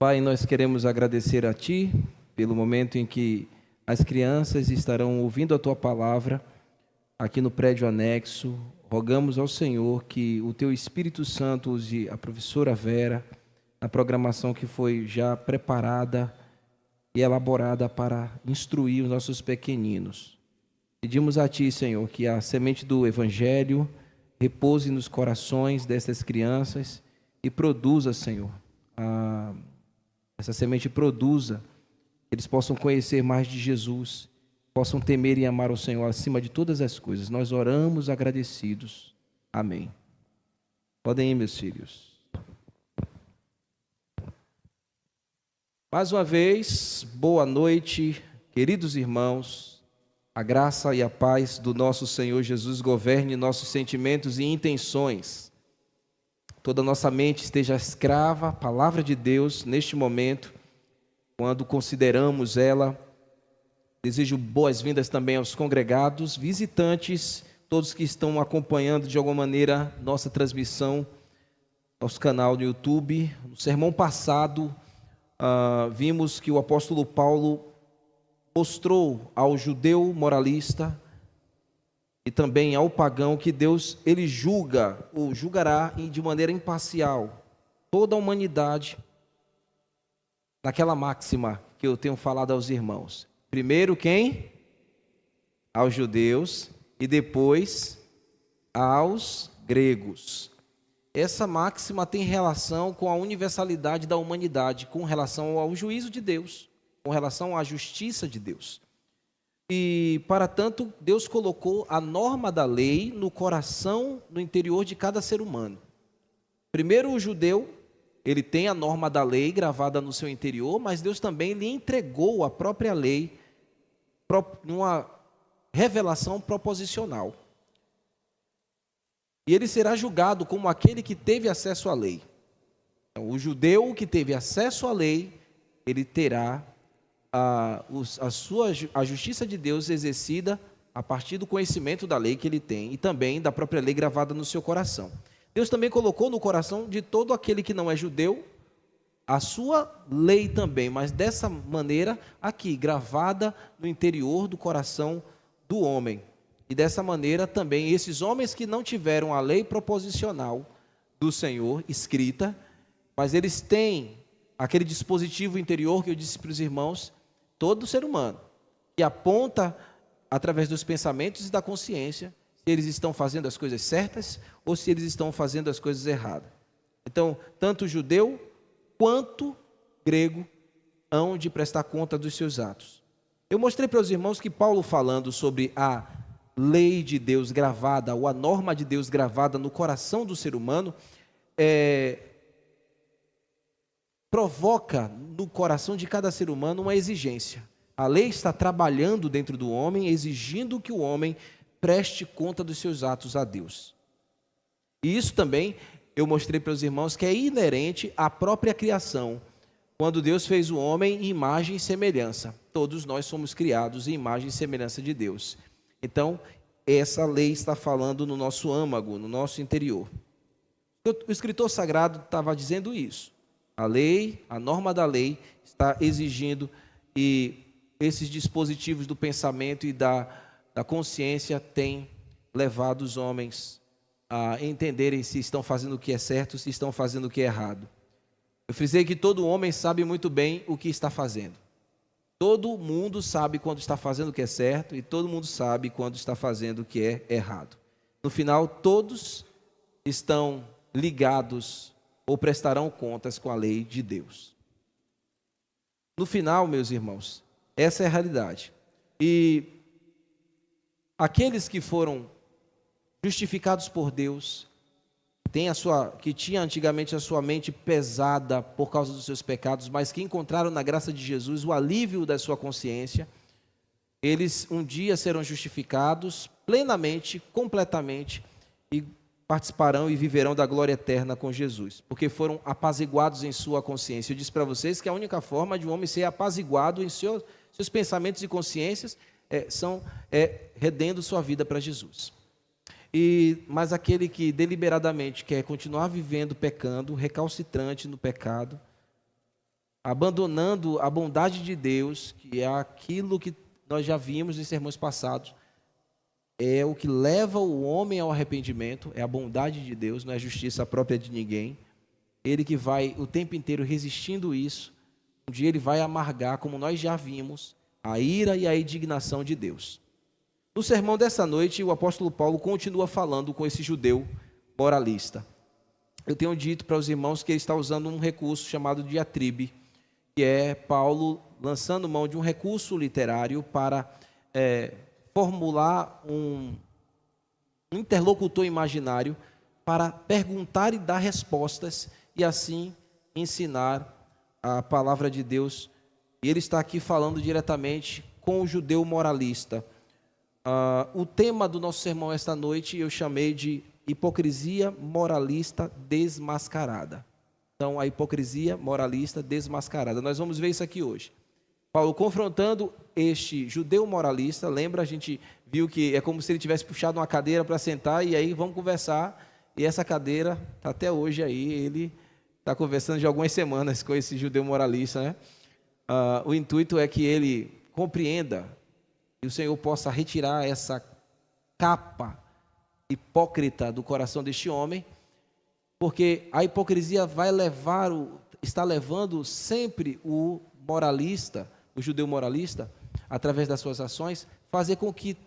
Pai, nós queremos agradecer a Ti pelo momento em que as crianças estarão ouvindo a Tua palavra aqui no prédio anexo. Rogamos ao Senhor que o Teu Espírito Santo use a professora Vera na programação que foi já preparada e elaborada para instruir os nossos pequeninos. Pedimos a Ti, Senhor, que a semente do Evangelho repouse nos corações dessas crianças e produza, Senhor, essa semente produza, que eles possam conhecer mais de Jesus, possam temer e amar o Senhor acima de todas as coisas. Nós oramos agradecidos. Amém. Podem ir, meus filhos. Mais uma vez, boa noite, queridos irmãos. A graça e a paz do nosso Senhor Jesus governe nossos sentimentos e intenções. Toda nossa mente esteja escrava à palavra de Deus neste momento, quando consideramos ela. Desejo boas-vindas também aos congregados, visitantes, todos que estão acompanhando de alguma maneira nossa transmissão, nosso canal no YouTube. No sermão passado, vimos que o apóstolo Paulo mostrou ao judeu moralista e também ao pagão que Deus, ele julga ou julgará de maneira imparcial toda a humanidade, naquela máxima que eu tenho falado aos irmãos. Primeiro quem? Aos judeus e depois aos gregos. Essa máxima tem relação com a universalidade da humanidade, com relação ao juízo de Deus, com relação à justiça de Deus. E, para tanto, Deus colocou a norma da lei no coração, no interior de cada ser humano. Primeiro, o judeu, ele tem a norma da lei gravada no seu interior, mas Deus também lhe entregou a própria lei numa revelação proposicional. E ele será julgado como aquele que teve acesso à lei. Então, o judeu que teve acesso à lei, ele terá a justiça de Deus exercida a partir do conhecimento da lei que ele tem e também da própria lei gravada no seu coração. Deus também colocou no coração de todo aquele que não é judeu a sua lei também, mas dessa maneira aqui, gravada no interior do coração do homem. E dessa maneira também esses homens que não tiveram a lei proposicional do Senhor escrita, mas eles têm aquele dispositivo interior que eu disse para os irmãos, todo ser humano, que aponta através dos pensamentos e da consciência se eles estão fazendo as coisas certas ou se eles estão fazendo as coisas erradas. Então, tanto judeu quanto grego hão de prestar conta dos seus atos. Eu mostrei para os irmãos que Paulo, falando sobre a lei de Deus gravada, ou a norma de Deus gravada no coração do ser humano, provoca no coração de cada ser humano uma exigência. A lei está trabalhando dentro do homem, exigindo que o homem preste conta dos seus atos a Deus. E isso também eu mostrei para os irmãos que é inerente à própria criação. Quando Deus fez o homem em imagem e semelhança, todos nós somos criados em imagem e semelhança de Deus. Então, essa lei está falando no nosso âmago, no nosso interior. O escritor sagrado estava dizendo isso. A lei, a norma da lei está exigindo, e esses dispositivos do pensamento e da consciência têm levado os homens a entenderem se estão fazendo o que é certo, se estão fazendo o que é errado. Eu frisei que todo homem sabe muito bem o que está fazendo. Todo mundo sabe quando está fazendo o que é certo e todo mundo sabe quando está fazendo o que é errado. No final, todos estão ligados ou prestarão contas com a lei de Deus. No final, meus irmãos, essa é a realidade. E aqueles que foram justificados por Deus, que tinha antigamente a sua mente pesada por causa dos seus pecados, mas que encontraram na graça de Jesus o alívio da sua consciência, eles um dia serão justificados plenamente, completamente, e participarão e viverão da glória eterna com Jesus, porque foram apaziguados em sua consciência. Eu disse para vocês que a única forma de um homem ser apaziguado em seus pensamentos e consciências redendo sua vida para Jesus. Mas aquele que deliberadamente quer continuar vivendo pecando, recalcitrante no pecado, abandonando a bondade de Deus, que é aquilo que nós já vimos em sermões passados, é o que leva o homem ao arrependimento, é a bondade de Deus, não é a justiça própria de ninguém. Ele que vai o tempo inteiro resistindo isso, um dia ele vai amargar, como nós já vimos, a ira e a indignação de Deus. No sermão dessa noite, o apóstolo Paulo continua falando com esse judeu moralista. Eu tenho dito para os irmãos que ele está usando um recurso chamado diatribe, que é Paulo lançando mão de um recurso literário para formular um interlocutor imaginário para perguntar e dar respostas e assim ensinar a palavra de Deus. E ele está aqui falando diretamente com o judeu moralista. O tema do nosso sermão esta noite eu chamei de hipocrisia moralista desmascarada. Então, a hipocrisia moralista desmascarada. Nós vamos ver isso aqui hoje. Paulo confrontando este judeu moralista. Lembra, a gente viu que é como se ele tivesse puxado uma cadeira para sentar e aí vamos conversar. E essa cadeira está até hoje aí, ele está conversando de algumas semanas com esse judeu moralista, né? O intuito é que ele compreenda e o Senhor possa retirar essa capa hipócrita do coração deste homem, porque a hipocrisia está levando sempre o moralista, o judeu moralista, através das suas ações, fazer com que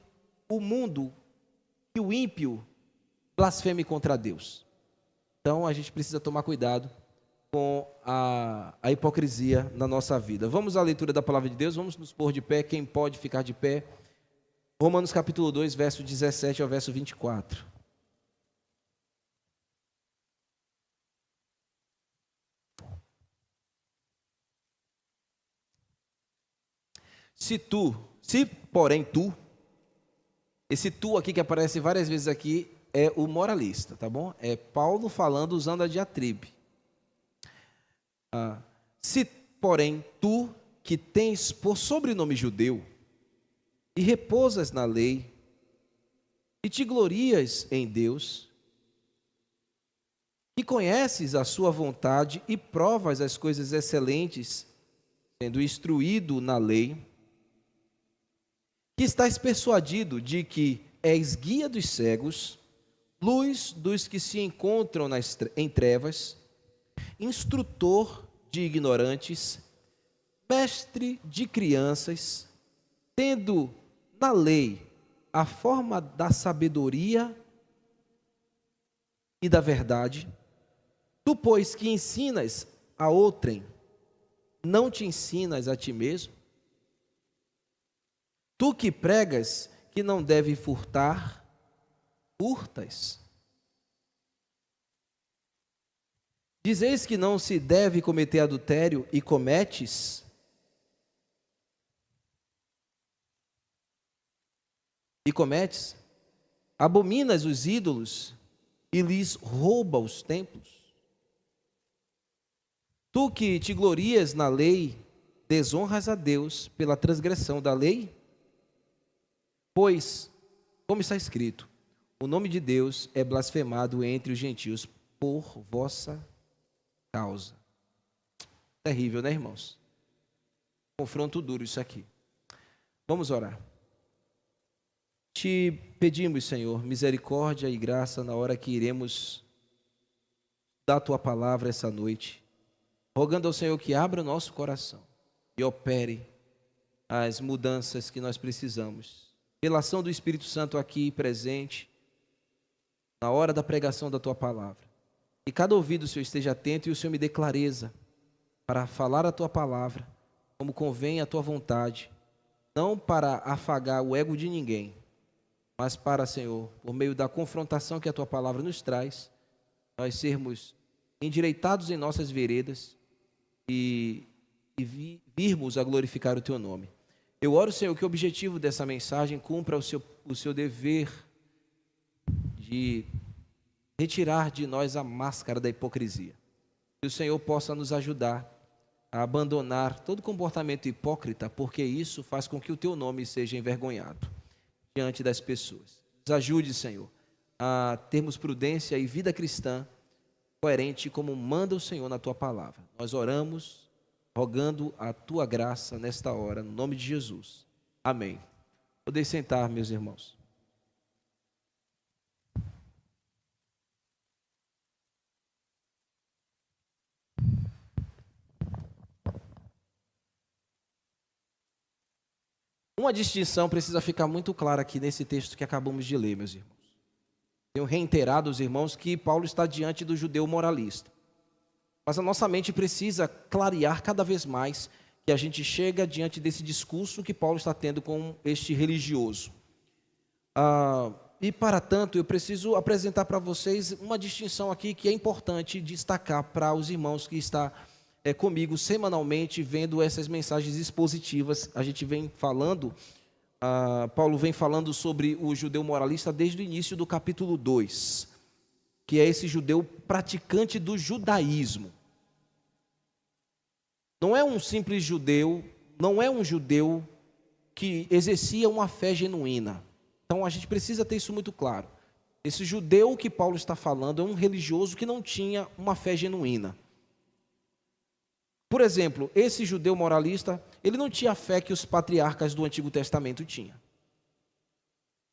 o mundo, que o ímpio, blasfeme contra Deus. Então a gente precisa tomar cuidado com a hipocrisia na nossa vida. Vamos à leitura da palavra de Deus, vamos nos pôr de pé, quem pode ficar de pé. Romanos capítulo 2, verso 17 ao verso 24. Se porém tu, esse tu aqui que aparece várias vezes aqui é o moralista, tá bom? É Paulo falando usando a diatribe. Se porém tu que tens por sobrenome judeu e repousas na lei e te glorias em Deus e conheces a sua vontade e provas as coisas excelentes, sendo instruído na lei, que estás persuadido de que és guia dos cegos, luz dos que se encontram em trevas, instrutor de ignorantes, mestre de crianças, tendo na lei a forma da sabedoria e da verdade, tu, pois, que ensinas a outrem, não te ensinas a ti mesmo? Tu que pregas que não deve furtar, furtas. Dizeis que não se deve cometer adultério e cometes? E cometes? Abominas os ídolos e lhes rouba os templos? Tu que te glorias na lei, desonras a Deus pela transgressão da lei? Pois, como está escrito, o nome de Deus é blasfemado entre os gentios por vossa causa. Terrível, né, irmãos? Confronto duro isso aqui. Vamos orar. Te pedimos, Senhor, misericórdia e graça na hora que iremos dar a Tua palavra essa noite, rogando ao Senhor que abra o nosso coração e opere as mudanças que nós precisamos. Pela ação do Espírito Santo aqui presente, na hora da pregação da Tua palavra. E cada ouvido, Senhor, esteja atento e o Senhor me dê clareza para falar a Tua palavra, como convém a Tua vontade, não para afagar o ego de ninguém, mas para, Senhor, por meio da confrontação que a Tua palavra nos traz, nós sermos endireitados em nossas veredas e virmos a glorificar o Teu nome. Eu oro, Senhor, que o objetivo dessa mensagem cumpra o seu dever de retirar de nós a máscara da hipocrisia. Que o Senhor possa nos ajudar a abandonar todo comportamento hipócrita, porque isso faz com que o Teu nome seja envergonhado diante das pessoas. Nos ajude, Senhor, a termos prudência e vida cristã coerente como manda o Senhor na Tua palavra. Nós oramos rogando a tua graça nesta hora, no nome de Jesus. Amém. Podem sentar, meus irmãos. Uma distinção precisa ficar muito clara aqui nesse texto que acabamos de ler, meus irmãos. Tenho reiterado aos irmãos que Paulo está diante do judeu moralista. Mas a nossa mente precisa clarear cada vez mais que a gente chega diante desse discurso que Paulo está tendo com este religioso. E para tanto, eu preciso apresentar para vocês uma distinção aqui que é importante destacar para os irmãos que estão comigo semanalmente vendo essas mensagens expositivas. A gente vem falando, Paulo vem falando sobre o judeu moralista desde o início do capítulo 2, que é esse judeu praticante do judaísmo. Não é um simples judeu, não é um judeu que exercia uma fé genuína. Então a gente precisa ter isso muito claro. Esse judeu que Paulo está falando é um religioso que não tinha uma fé genuína. Por exemplo, esse judeu moralista, ele não tinha a fé que os patriarcas do Antigo Testamento tinham.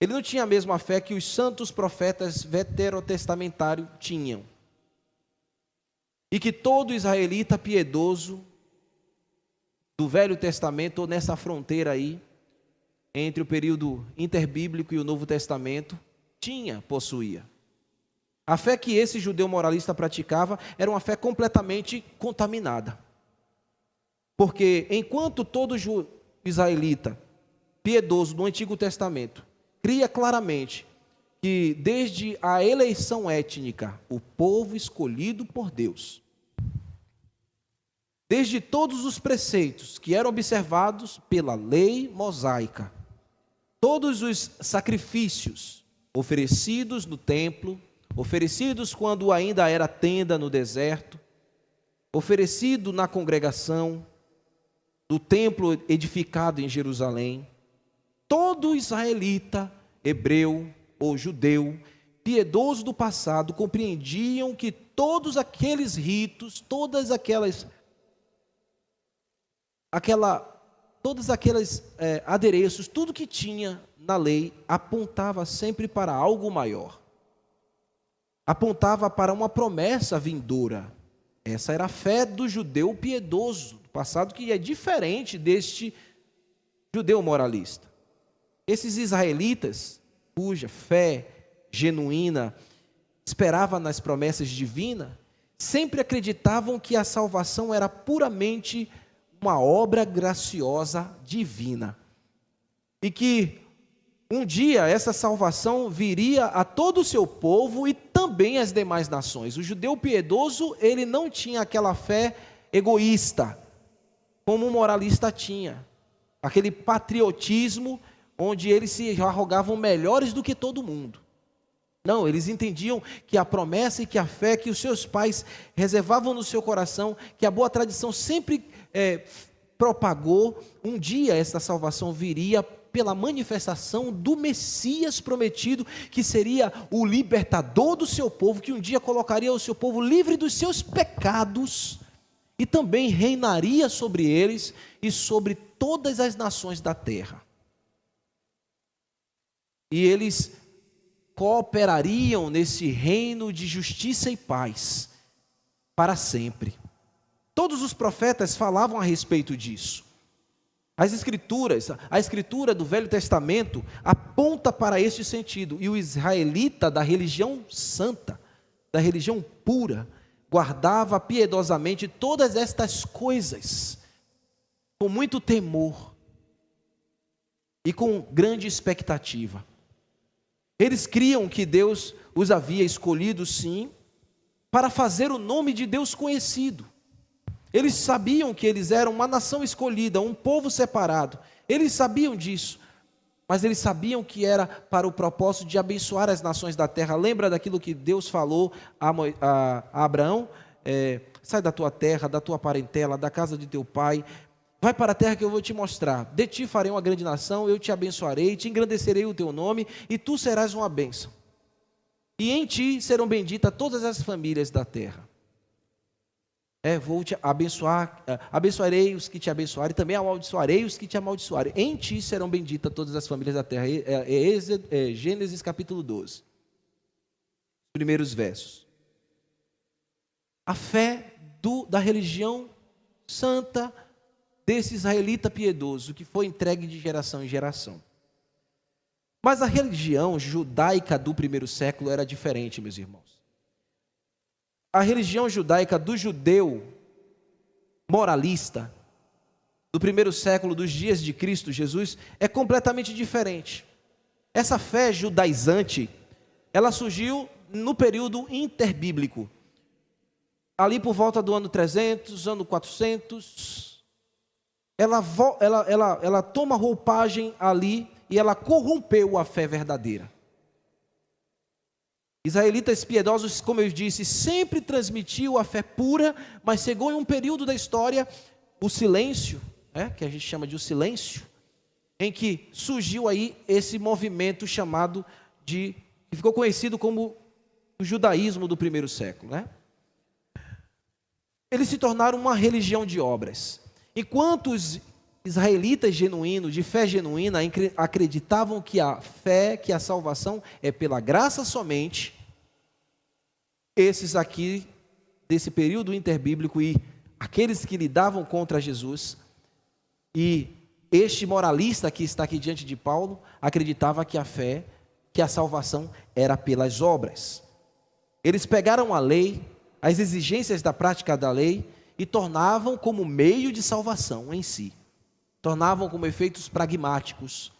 Ele não tinha a mesma fé que os santos profetas veterotestamentários tinham. E que todo israelita piedoso do Velho Testamento, ou nessa fronteira aí, entre o período interbíblico e o Novo Testamento, possuía. A fé que esse judeu moralista praticava era uma fé completamente contaminada. Porque enquanto todo israelita piedoso do Antigo Testamento cria claramente que desde a eleição étnica, o povo escolhido por Deus, desde todos os preceitos que eram observados pela lei mosaica, todos os sacrifícios oferecidos no templo, oferecidos quando ainda era tenda no deserto, oferecido na congregação, do templo edificado em Jerusalém, todo israelita, hebreu ou judeu, piedoso do passado, compreendiam que todos aqueles ritos, todos aqueles adereços, tudo que tinha na lei, apontava sempre para algo maior. Apontava para uma promessa vindoura. Essa era a fé do judeu piedoso do passado, que é diferente deste judeu moralista. Esses israelitas, cuja fé genuína esperava nas promessas divinas, sempre acreditavam que a salvação era puramente uma obra graciosa divina. E que um dia essa salvação viria a todo o seu povo e também às demais nações. O judeu piedoso, ele não tinha aquela fé egoísta, como o moralista tinha. Aquele patriotismo onde eles se arrogavam melhores do que todo mundo. Não, eles entendiam que a promessa e que a fé que os seus pais reservavam no seu coração, que a boa tradição sempre propagou, um dia essa salvação viria pela manifestação do Messias prometido, que seria o libertador do seu povo, que um dia colocaria o seu povo livre dos seus pecados e também reinaria sobre eles e sobre todas as nações da terra. E eles cooperariam nesse reino de justiça e paz para sempre. Todos os profetas falavam a respeito disso. A escritura do Velho Testamento aponta para este sentido. E o israelita da religião santa, da religião pura, guardava piedosamente todas estas coisas, com muito temor e com grande expectativa. Eles criam que Deus os havia escolhido, sim, para fazer o nome de Deus conhecido. Eles sabiam que eles eram uma nação escolhida, um povo separado. Eles sabiam disso, mas eles sabiam que era para o propósito de abençoar as nações da terra. Lembra daquilo que Deus falou a Abraão? Sai da tua terra, da tua parentela, da casa de teu pai, vai para a terra que eu vou te mostrar. De ti farei uma grande nação, eu te abençoarei, te engrandecerei o teu nome, e tu serás uma bênção. E em ti serão benditas todas as famílias da terra. Vou te abençoar, abençoarei os que te abençoarem, também amaldiçoarei os que te amaldiçoarem. Em ti serão benditas todas as famílias da terra. Gênesis capítulo 12. Primeiros versos. A fé da religião santa desse israelita piedoso que foi entregue de geração em geração. Mas a religião judaica do primeiro século era diferente, meus irmãos. A religião judaica do judeu moralista do primeiro século, dos dias de Cristo Jesus, é completamente diferente. Essa fé judaizante, ela surgiu no período interbíblico, ali por volta do ano 300, ano 400, ela toma roupagem ali e ela corrompeu a fé verdadeira. Israelitas piedosos, como eu disse, sempre transmitiu a fé pura, mas chegou em um período da história, o silêncio, que a gente chama de o silêncio, em que surgiu aí esse movimento chamado que ficou conhecido como o judaísmo do primeiro século, Eles se tornaram uma religião de obras. Enquanto os israelitas genuínos, de fé genuína, acreditavam que a fé, que a salvação é pela graça somente, esses aqui, desse período interbíblico, e aqueles que lidavam contra Jesus, e este moralista que está aqui diante de Paulo, acreditava que a fé, que a salvação era pelas obras. Eles pegaram a lei, as exigências da prática da lei, e tornavam como meio de salvação em si. Tornavam como efeitos pragmáticos.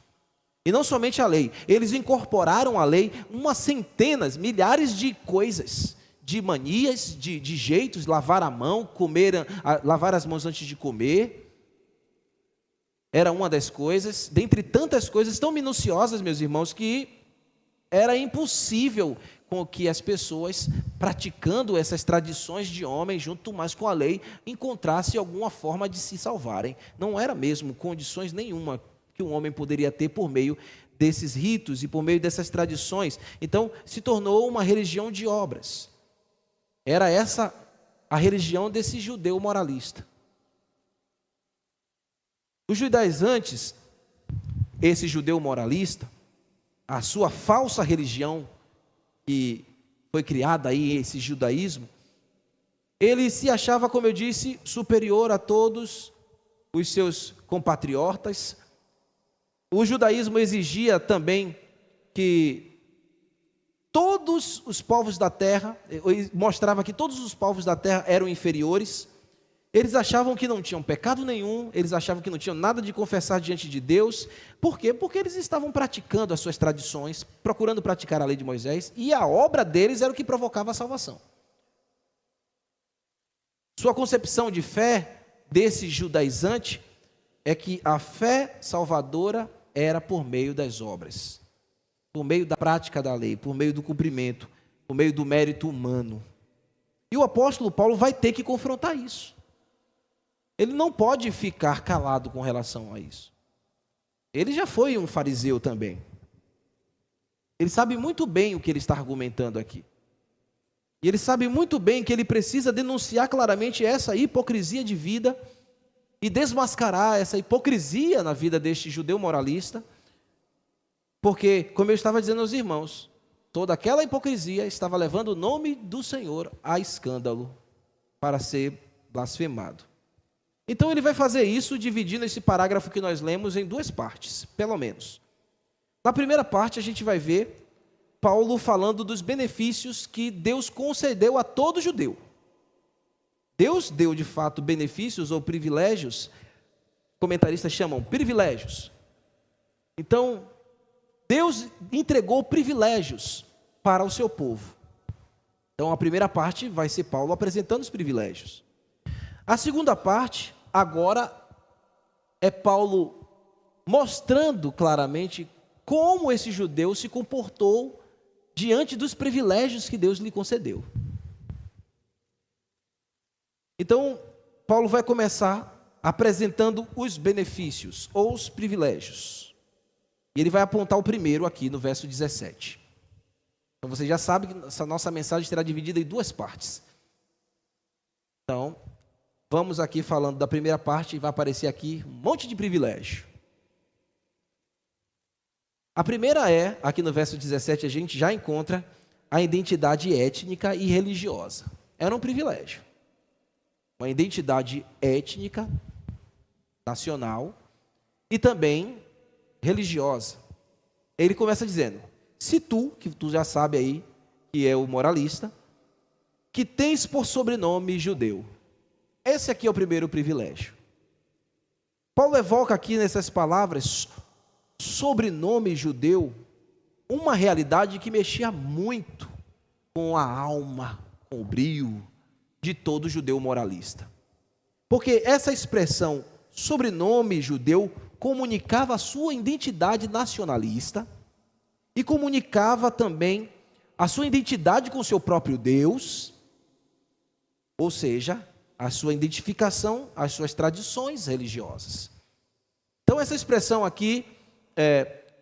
E não somente a lei, eles incorporaram à lei centenas, milhares de coisas, de manias, de jeitos, lavar a mão, lavar as mãos antes de comer. Era uma das coisas, dentre tantas coisas tão minuciosas, meus irmãos, que era impossível com que as pessoas, praticando essas tradições de homem, junto mais com a lei, encontrassem alguma forma de se salvarem. Não era mesmo condições nenhuma que um homem poderia ter por meio desses ritos e por meio dessas tradições. Então, se tornou uma religião de obras. Era essa a religião desse judeu moralista. Os judaizantes, esse judeu moralista, a sua falsa religião, que foi criada aí, esse judaísmo, ele se achava, como eu disse, superior a todos os seus compatriotas. O judaísmo exigia também que todos os povos da terra, mostrava que todos os povos da terra eram inferiores. Eles achavam que não tinham pecado nenhum, eles achavam que não tinham nada de confessar diante de Deus. Por quê? Porque eles estavam praticando as suas tradições, procurando praticar a lei de Moisés, e a obra deles era o que provocava a salvação. Sua concepção de fé, desse judaizante, é que a fé salvadora era por meio das obras, por meio da prática da lei, por meio do cumprimento, por meio do mérito humano. E o apóstolo Paulo vai ter que confrontar isso. Ele não pode ficar calado com relação a isso. Ele já foi um fariseu também. Ele sabe muito bem o que ele está argumentando aqui. E ele sabe muito bem que ele precisa denunciar claramente essa hipocrisia de vida e desmascarar essa hipocrisia na vida deste judeu moralista, porque, como eu estava dizendo aos irmãos, toda aquela hipocrisia estava levando o nome do Senhor a escândalo para ser blasfemado. Então ele vai fazer isso dividindo esse parágrafo que nós lemos em duas partes, pelo menos. Na primeira parte a gente vai ver Paulo falando dos benefícios que Deus concedeu a todo judeu. Deus deu de fato benefícios ou privilégios, comentaristas chamam privilégios. Então, Deus entregou privilégios para o seu povo. Então a primeira parte vai ser Paulo apresentando os privilégios. A segunda parte, agora, é Paulo mostrando claramente como esse judeu se comportou diante dos privilégios que Deus lhe concedeu. Então, Paulo vai começar apresentando os benefícios ou os privilégios. E ele vai apontar o primeiro aqui no verso 17. Então você já sabe que essa nossa mensagem será dividida em duas partes. Então, vamos aqui falando da primeira parte e vai aparecer aqui um monte de privilégio. A primeira é, aqui no verso 17, a gente já encontra a identidade étnica e religiosa. Era um privilégio. Uma identidade étnica, nacional e também religiosa. Ele começa dizendo: se tu, que tu já sabe aí, que é o moralista, que tens por sobrenome judeu. Esse aqui é o primeiro privilégio. Paulo evoca aqui nessas palavras, sobrenome judeu, uma realidade que mexia muito com a alma, com o brio de todo judeu moralista. Porque essa expressão, sobrenome judeu, comunicava a sua identidade nacionalista e comunicava também a sua identidade com o seu próprio Deus, ou seja, a sua identificação, as suas tradições religiosas. Então essa expressão aqui,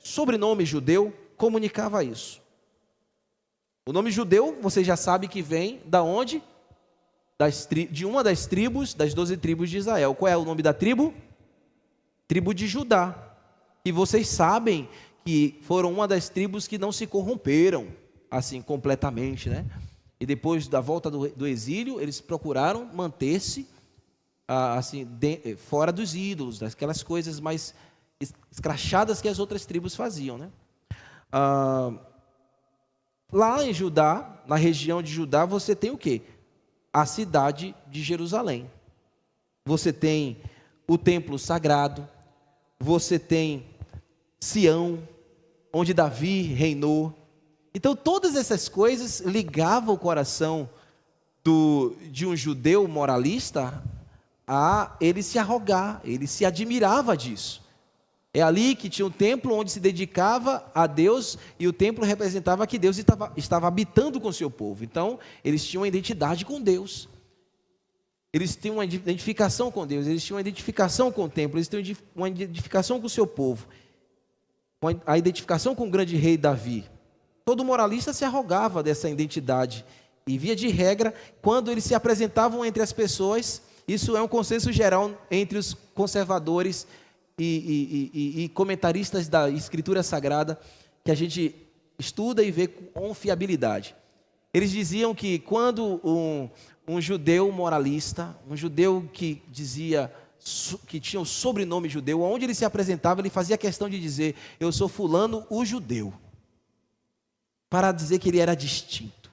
sobrenome judeu, comunicava isso. O nome judeu, você já sabe que vem da onde? De uma das tribos, das 12 tribos de Israel. Qual é o nome da tribo? Tribo de Judá. E vocês sabem que foram uma das tribos que não se corromperam, assim, completamente, né? E depois da volta do exílio, eles procuraram manter-se, assim, fora dos ídolos, daquelas coisas mais escrachadas que as outras tribos faziam, né? Lá em Judá, na região de Judá, você tem o quê? A cidade de Jerusalém. Você tem o templo sagrado, você tem Sião, onde Davi reinou. Então todas essas coisas ligavam o coração de um judeu moralista a ele se arrogar, ele se admirava disso. É ali que tinha um templo onde se dedicava a Deus, e o templo representava que Deus estava habitando com o seu povo. Então, eles tinham uma identidade com Deus. Eles tinham uma identificação com Deus, eles tinham uma identificação com o templo, eles tinham uma identificação com o seu povo, a identificação com o grande rei Davi. Todo moralista se arrogava dessa identidade. E via de regra, quando eles se apresentavam entre as pessoas, isso é um consenso geral entre os conservadores e comentaristas da Escritura Sagrada, que a gente estuda e vê com confiabilidade. Eles diziam que quando um judeu moralista, um judeu que dizia que tinha o sobrenome judeu, onde ele se apresentava, ele fazia questão de dizer: eu sou fulano o judeu, para dizer que ele era distinto,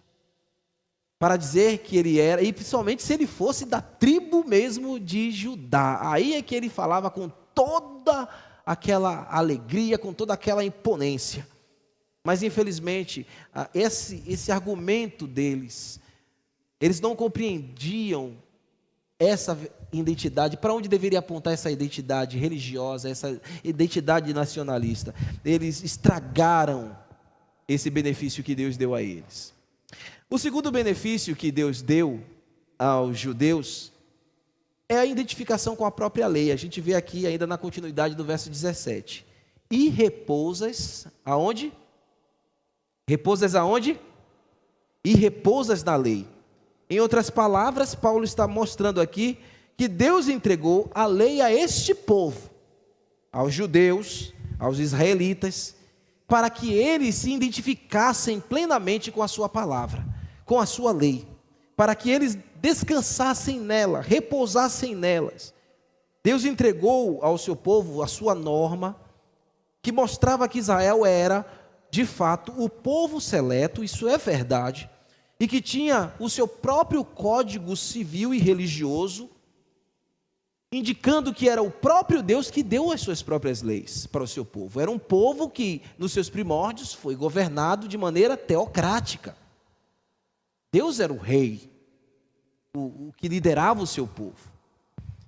para dizer que ele era, e principalmente se ele fosse da tribo mesmo de Judá, aí é que ele falava com toda aquela alegria, com toda aquela imponência. Mas infelizmente, esse argumento deles, eles não compreendiam essa identidade, para onde deveria apontar essa identidade religiosa, essa identidade nacionalista. Eles estragaram esse benefício que Deus deu a eles. O segundo benefício que Deus deu aos judeus é a identificação com a própria lei. A gente vê aqui ainda na continuidade do verso 17. E repousas aonde? Repousas aonde? E repousas na lei. Em outras palavras, Paulo está mostrando aqui que Deus entregou a lei a este povo, aos judeus, aos israelitas, para que eles se identificassem plenamente com a sua palavra, com a sua lei, para que eles descansassem nela, repousassem nelas. Deus entregou ao seu povo a sua norma, que mostrava que Israel era, de fato, o povo seleto, isso é verdade, e que tinha o seu próprio código civil e religioso, indicando que era o próprio Deus que deu as suas próprias leis para o seu povo. Era um povo que, nos seus primórdios, foi governado de maneira teocrática. Deus era o rei, o que liderava o seu povo.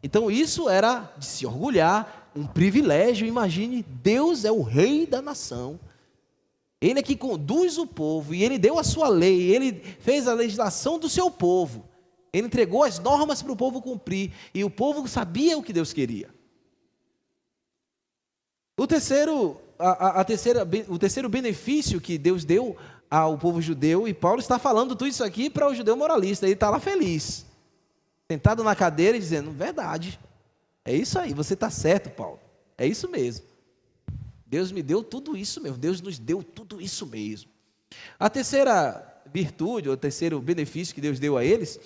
Então isso era de se orgulhar, um privilégio. Imagine, Deus é o rei da nação. Ele é que conduz o povo, e Ele deu a sua lei, Ele fez a legislação do seu povo. Ele entregou as normas para o povo cumprir, e o povo sabia o que Deus queria. O terceiro benefício que Deus deu ao povo judeu, e Paulo está falando tudo isso aqui para o judeu moralista, ele está lá feliz. sentado na cadeira e dizendo: verdade, é isso aí, você está certo, Paulo, é isso mesmo. Deus me deu tudo isso mesmo, Deus nos deu tudo isso mesmo. A terceira virtude, ou o terceiro benefício que Deus deu a eles,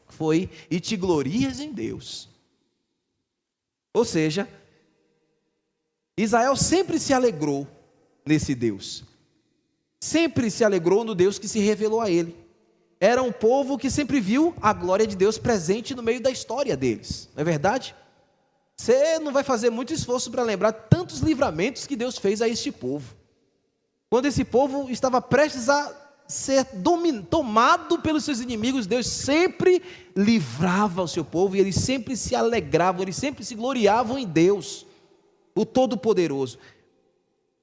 foi: e te glorias em Deus. Ou seja, Israel sempre se alegrou nesse Deus, sempre se alegrou no Deus que se revelou a ele. Era um povo que sempre viu a glória de Deus presente no meio da história deles, não é verdade? Você não vai fazer muito esforço para lembrar tantos livramentos que Deus fez a este povo. Quando esse povo estava prestes a ser tomado pelos seus inimigos, Deus sempre livrava o seu povo, e eles sempre se alegravam, eles sempre se gloriavam em Deus, o Todo-Poderoso.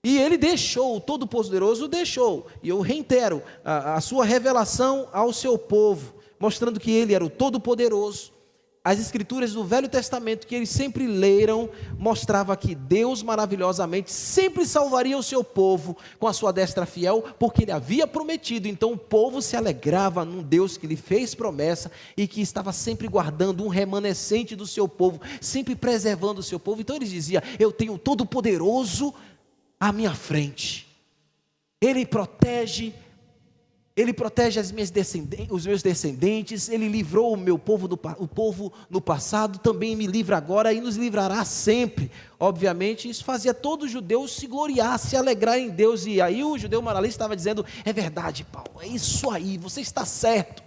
E ele deixou, o Todo-Poderoso deixou, e eu reitero, a sua revelação ao seu povo, mostrando que ele era o Todo-Poderoso. As escrituras do Velho Testamento que eles sempre leram, mostrava que Deus maravilhosamente sempre salvaria o seu povo com a sua destra fiel, porque ele havia prometido. Então o povo se alegrava num Deus que lhe fez promessa e que estava sempre guardando um remanescente do seu povo, sempre preservando o seu povo. Então eles diziam: eu tenho o Todo-Poderoso à minha frente, Ele protege os meus descendentes, Ele livrou o meu povo, o povo no passado, também me livra agora e nos livrará sempre. Obviamente isso fazia todo judeu se gloriar, se alegrar em Deus. E aí o judeu moralista estava dizendo: é verdade, Paulo, é isso aí, você está certo.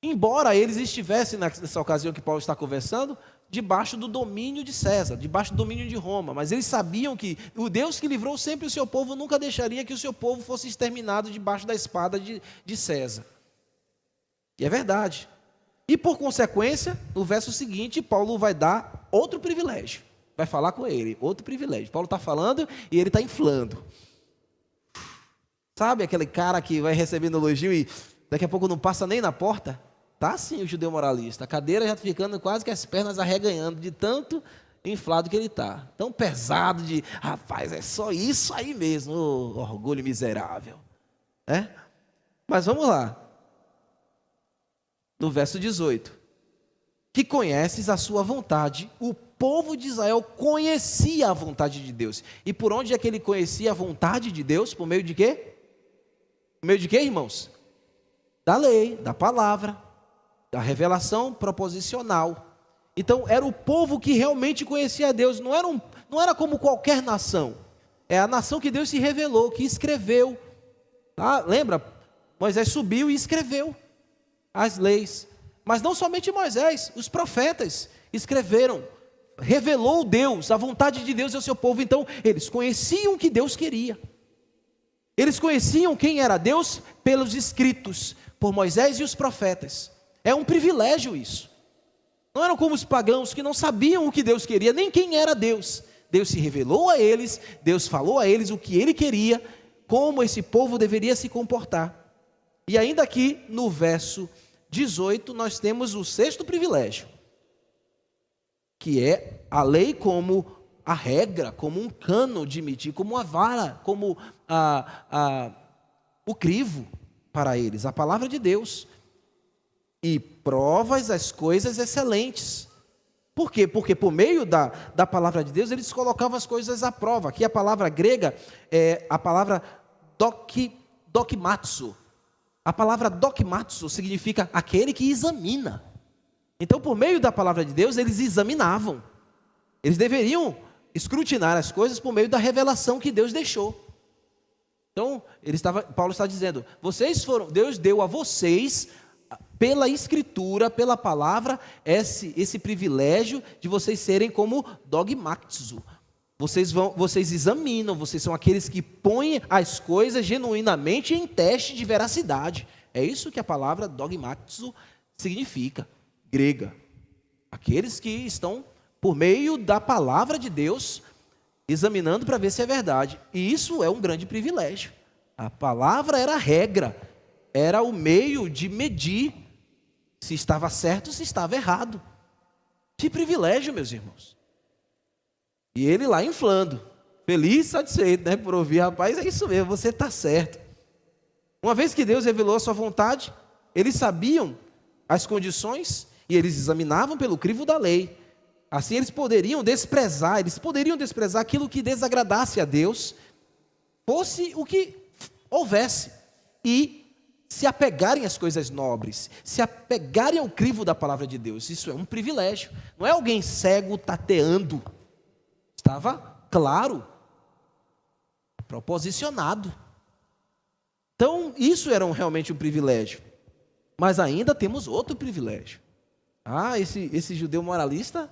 Embora eles estivessem nessa ocasião que Paulo está conversando, debaixo do domínio de César, debaixo do domínio de Roma, mas eles sabiam que o Deus que livrou sempre o seu povo nunca deixaria que o seu povo fosse exterminado debaixo da espada de César. E é verdade. E por consequência, no verso seguinte, Paulo vai dar outro privilégio, vai falar com ele, outro privilégio. Paulo está falando e ele está inflando. Sabe aquele cara que vai recebendo elogio e daqui a pouco não passa nem na porta? Tá assim o judeu moralista, a cadeira já ficando quase que as pernas arreganhando de tanto inflado que ele está, tão pesado de: rapaz, é só isso aí mesmo, orgulho miserável, Mas vamos lá, no verso 18: que conheces a sua vontade. O povo de Israel conhecia a vontade de Deus. E por onde é que ele conhecia a vontade de Deus? Por meio de quê? Por meio de quê, irmãos? Da lei, da palavra, da revelação proposicional. Então era o povo que realmente conhecia a Deus, não era como qualquer nação, é a nação que Deus se revelou, que escreveu, lembra? Moisés subiu e escreveu as leis, mas não somente Moisés, os profetas escreveram, revelou Deus, a vontade de Deus ao seu povo. Então eles conheciam o que Deus queria, eles conheciam quem era Deus pelos escritos, por Moisés e os profetas. É um privilégio isso. Não eram como os pagãos que não sabiam o que Deus queria, nem quem era Deus. Deus se revelou a eles, Deus falou a eles o que Ele queria, como esse povo deveria se comportar. E ainda aqui no verso 18 nós temos o sexto privilégio, que é a lei como a regra, como um cano de medir, como a vara, como o crivo para eles, a palavra de Deus. E provas as coisas excelentes. Por quê? Porque por meio da palavra de Deus, eles colocavam as coisas à prova. Aqui a palavra grega é a palavra dokimatsu. A palavra dokimatsu significa aquele que examina. Então, por meio da palavra de Deus, eles examinavam. Eles deveriam escrutinar as coisas por meio da revelação que Deus deixou. Então, Paulo está dizendo: Deus deu a vocês, pela escritura, pela palavra, esse privilégio de vocês serem como dogmatsu. Vocês examinam, vocês são aqueles que põem as coisas genuinamente em teste de veracidade. É isso que a palavra dogmatsu significa, grega. Aqueles que estão, por meio da palavra de Deus, examinando para ver se é verdade. E isso é um grande privilégio. A palavra era a regra, era o meio de medir se estava certo ou se estava errado. Que privilégio, meus irmãos. E ele lá inflando, feliz, satisfeito, por ouvir: rapaz, é isso mesmo, você está certo. Uma vez que Deus revelou a sua vontade, eles sabiam as condições e eles examinavam pelo crivo da lei. Assim eles poderiam desprezar aquilo que desagradasse a Deus, fosse o que houvesse, e se apegarem às coisas nobres, se apegarem ao crivo da palavra de Deus. Isso é um privilégio, não é alguém cego tateando, estava claro, proposicionado. Então isso era realmente um privilégio. Mas ainda temos outro privilégio. Esse judeu moralista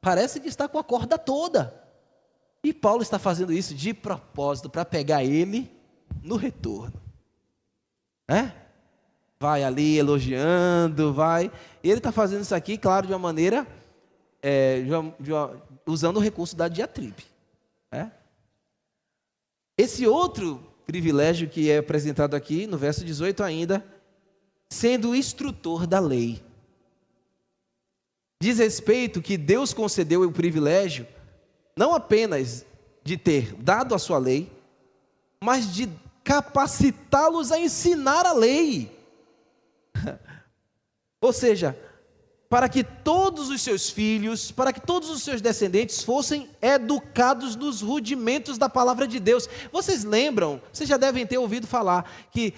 parece que está com a corda toda. E Paulo está fazendo isso de propósito, para pegar ele no retorno. Vai ali elogiando, vai. E ele está fazendo isso aqui, claro, de uma maneira, usando o recurso da diatribe. Esse outro privilégio que é apresentado aqui, no verso 18 ainda, sendo instrutor da lei. Diz respeito que Deus concedeu o privilégio, não apenas de ter dado a sua lei, mas de capacitá-los a ensinar a lei. Ou seja, para que todos os seus filhos, para que todos os seus descendentes fossem educados nos rudimentos da palavra de Deus. Vocês lembram, vocês já devem ter ouvido falar, que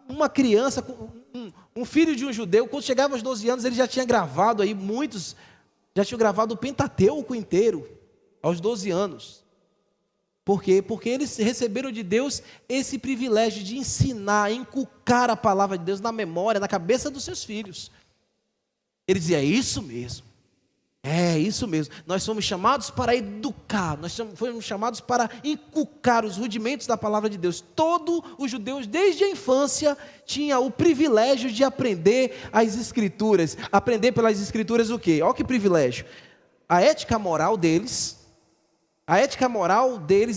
uma criança, um filho de um judeu, quando chegava aos 12 anos, ele já tinha gravado aí, muitos já tinham gravado o Pentateuco inteiro, aos 12 anos. Por quê? Porque eles receberam de Deus esse privilégio de ensinar, inculcar a palavra de Deus na memória, na cabeça dos seus filhos. Ele dizia, é isso mesmo, nós somos chamados para educar, nós fomos chamados para inculcar os rudimentos da palavra de Deus. Todos os judeus, desde a infância, tinha o privilégio de aprender as Escrituras. Aprender pelas Escrituras o quê? Olha que privilégio. A ética moral deles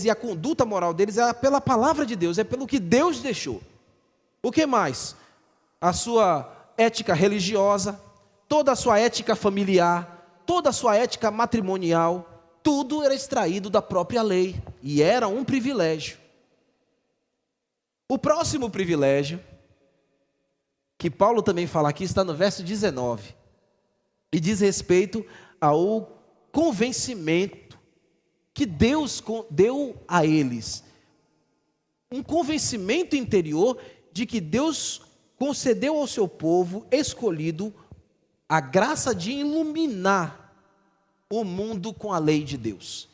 e a conduta moral deles é pela palavra de Deus, é pelo que Deus deixou. O que mais? A sua ética religiosa, toda a sua ética familiar, toda a sua ética matrimonial, tudo era extraído da própria lei, e era um privilégio. O próximo privilégio, que Paulo também fala aqui, está no verso 19, e diz respeito ao convencimento que Deus deu a eles. Um convencimento interior de que Deus concedeu ao seu povo escolhido a graça de iluminar o mundo com a lei de Deus.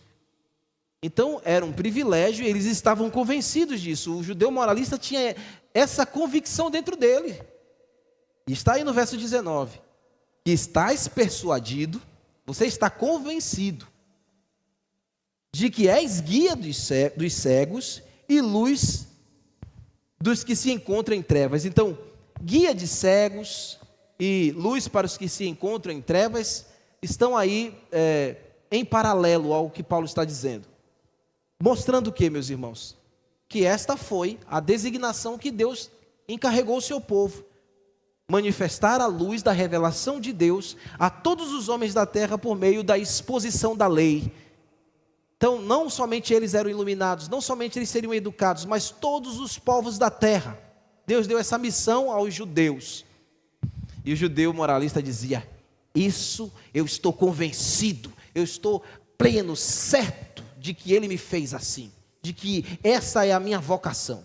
Então era um privilégio, eles estavam convencidos disso. O judeu moralista tinha essa convicção dentro dele. E está aí no verso 19: que estás persuadido, você está convencido, de que és guia dos cegos e luz dos que se encontram em trevas. Então, guia de cegos e luz para os que se encontram em trevas estão aí em paralelo ao que Paulo está dizendo. Mostrando o que, meus irmãos? Que esta foi a designação que Deus encarregou o seu povo: manifestar a luz da revelação de Deus a todos os homens da terra por meio da exposição da lei. Então, não somente eles eram iluminados, não somente eles seriam educados, mas todos os povos da terra. Deus deu essa missão aos judeus. E o judeu moralista dizia: isso eu estou convencido, eu estou pleno, certo de que ele me fez assim, de que essa é a minha vocação.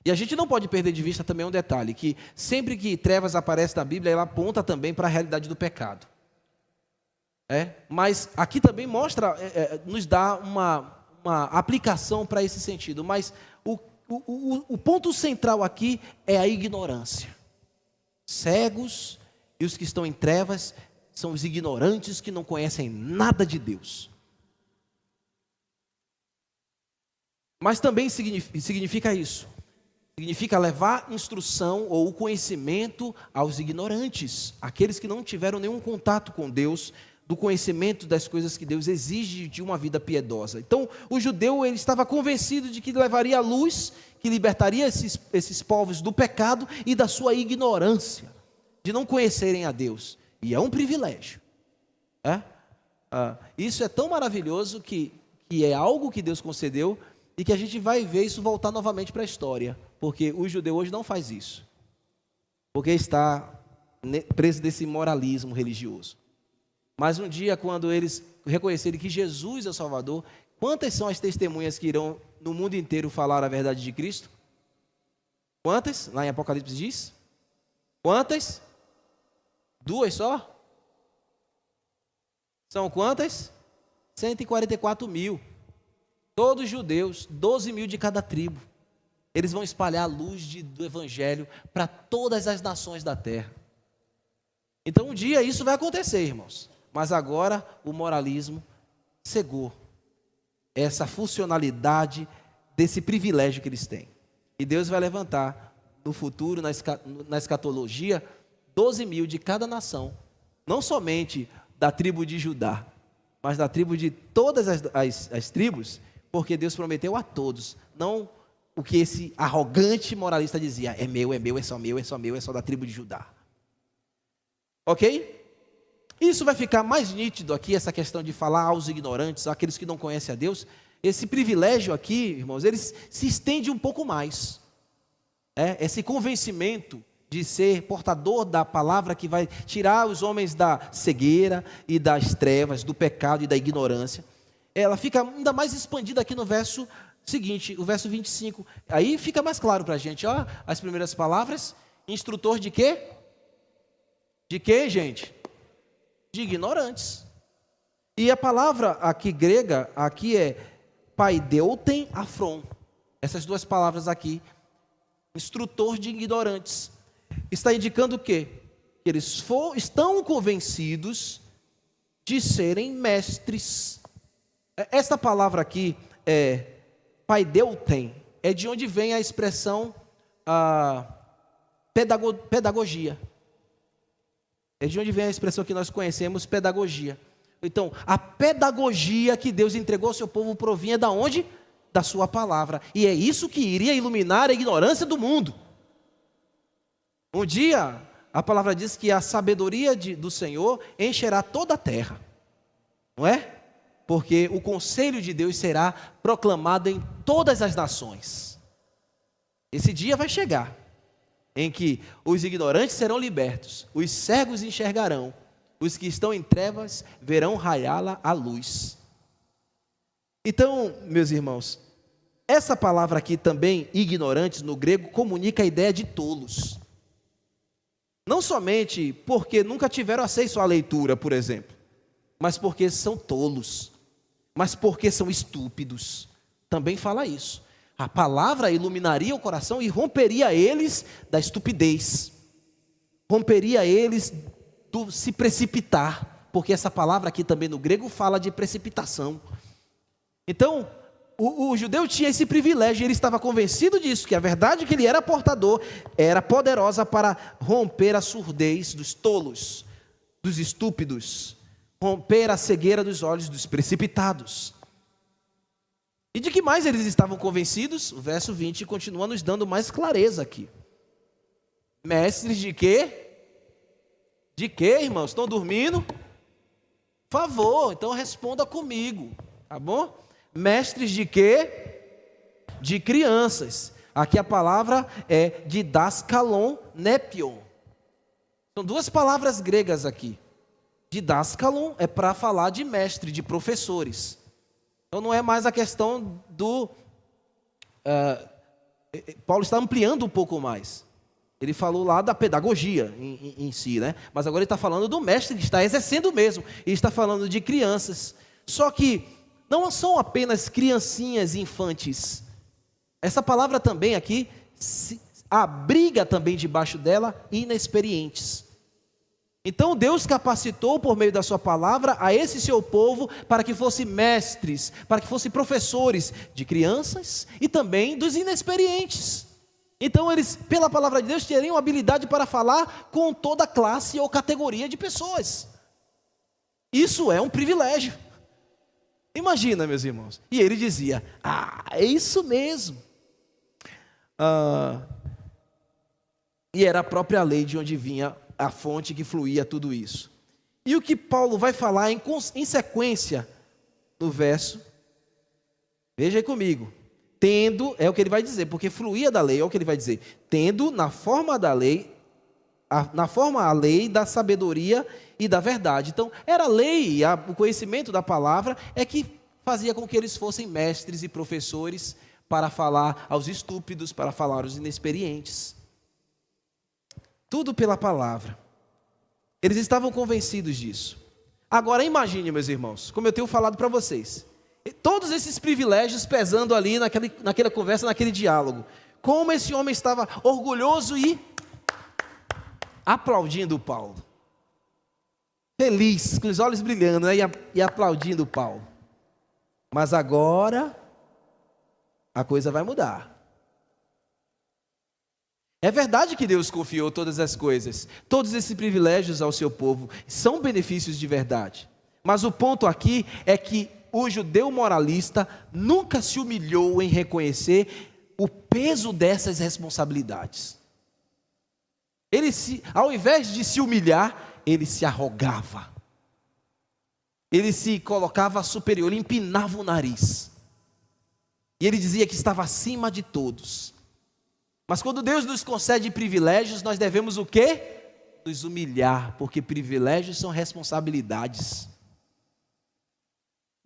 E a gente não pode perder de vista também um detalhe, que sempre que trevas aparece na Bíblia, ela aponta também para a realidade do pecado. Mas aqui também mostra, nos dá uma aplicação para esse sentido. Mas o ponto central aqui é a ignorância. Cegos e os que estão em trevas são os ignorantes que não conhecem nada de Deus. Mas também significa isso. Significa levar instrução ou conhecimento aos ignorantes, aqueles que não tiveram nenhum contato com Deus, do conhecimento das coisas que Deus exige de uma vida piedosa. Então, o judeu ele estava convencido de que levaria a luz, que libertaria esses povos do pecado e da sua ignorância, de não conhecerem a Deus. E é um privilégio. Isso é tão maravilhoso que é algo que Deus concedeu e que a gente vai ver isso voltar novamente para a história, porque o judeu hoje não faz isso. porque está preso desse moralismo religioso. Mas um dia, quando eles reconhecerem que Jesus é o Salvador, quantas são as testemunhas que irão no mundo inteiro falar a verdade de Cristo? Quantas? Lá em Apocalipse diz? Quantas? 2 só? São quantas? 144 mil. Todos judeus, 12 mil de cada tribo. Eles vão espalhar a luz do Evangelho para todas as nações da terra. Então um dia isso vai acontecer, irmãos. Mas agora o moralismo cegou essa funcionalidade desse privilégio que eles têm. E Deus vai levantar no futuro, na escatologia, 12 mil de cada nação. Não somente da tribo de Judá, mas da tribo de todas as tribos, porque Deus prometeu a todos, não o que esse arrogante moralista dizia, é meu, é só meu, é só meu, é só da tribo de Judá. Ok? Isso vai ficar mais nítido aqui, essa questão de falar aos ignorantes, àqueles que não conhecem a Deus. Esse privilégio aqui, irmãos, ele se estende um pouco mais. Esse convencimento de ser portador da palavra que vai tirar os homens da cegueira e das trevas, do pecado e da ignorância. Ela fica ainda mais expandida aqui no verso seguinte, o verso 25. Aí fica mais claro para a gente, ó, as primeiras palavras. Instrutor de quê? De quê, gente? De ignorantes. E a palavra aqui grega, aqui é paideuten afron. Essas duas palavras aqui, instrutor de ignorantes, está indicando o quê? Que eles estão convencidos de serem mestres. Essa palavra aqui, paideuten, é de onde vem a expressão pedagogia. É de onde vem a expressão que nós conhecemos, pedagogia. Então, a pedagogia que Deus entregou ao seu povo provinha da onde? Da sua palavra. E é isso que iria iluminar a ignorância do mundo. Um dia, a palavra diz que a sabedoria do Senhor encherá toda a terra. Não é? Porque o conselho de Deus será proclamado em todas as nações. Esse dia vai chegar, em que os ignorantes serão libertos, os cegos enxergarão, os que estão em trevas verão raiá-la a luz. Então, meus irmãos, essa palavra aqui também, ignorantes, no grego, comunica a ideia de tolos. Não somente porque nunca tiveram acesso à leitura, por exemplo, mas porque são tolos, mas porque são estúpidos. Também fala isso. A palavra iluminaria o coração e romperia eles da estupidez. Romperia eles do se precipitar. Porque essa palavra aqui também no grego fala de precipitação. Então, o judeu tinha esse privilégio. Ele estava convencido disso, que a verdade que ele era portador era poderosa para romper a surdez dos tolos, dos estúpidos. Romper a cegueira dos olhos dos precipitados. E de que mais eles estavam convencidos? O verso 20 continua nos dando mais clareza aqui. Mestres de quê? De quê, irmãos? Estão dormindo? Por favor, então responda comigo, tá bom? Mestres de quê? De crianças. Aqui a palavra é didaskalon nepion. São duas palavras gregas aqui. Didaskalon é para falar de mestre, de professores. Então não é mais a questão do... Paulo está ampliando um pouco mais. Ele falou lá da pedagogia em si, né? Mas agora ele está falando do mestre que está exercendo mesmo. Ele está falando de crianças. Só que não são apenas criancinhas infantes. Essa palavra também aqui abriga também debaixo dela inexperientes. Então Deus capacitou por meio da sua palavra a esse seu povo para que fossem mestres, para que fossem professores de crianças e também dos inexperientes. Então eles, pela palavra de Deus, teriam habilidade para falar com toda classe ou categoria de pessoas. Isso é um privilégio. Imagina, meus irmãos. E ele dizia, é isso mesmo. E era a própria lei de onde vinha a fonte que fluía tudo isso. E o que Paulo vai falar em sequência no verso, veja aí comigo, tendo, é o que ele vai dizer, porque fluía da lei, é o que ele vai dizer, tendo na forma da lei na forma a lei da sabedoria e da verdade. Então, era a lei, o conhecimento da palavra é que fazia com que eles fossem mestres e professores para falar aos estúpidos, para falar aos inexperientes. Tudo pela palavra. Eles estavam convencidos disso. Agora imagine, meus irmãos, como eu tenho falado para vocês, todos esses privilégios pesando ali naquela conversa, naquele diálogo. Como esse homem estava orgulhoso e aplaudindo Paulo. Feliz, com os olhos brilhando, né? E aplaudindo Paulo. Mas agora a coisa vai mudar. É verdade que Deus confiou todas as coisas, todos esses privilégios ao seu povo, são benefícios de verdade. Mas o ponto aqui é que o judeu moralista nunca se humilhou em reconhecer o peso dessas responsabilidades. Ao invés de se humilhar, ele se arrogava. Ele se colocava superior, ele empinava o nariz. E ele dizia que estava acima de todos. Mas quando Deus nos concede privilégios, nós devemos o quê? Nos humilhar, porque privilégios são responsabilidades.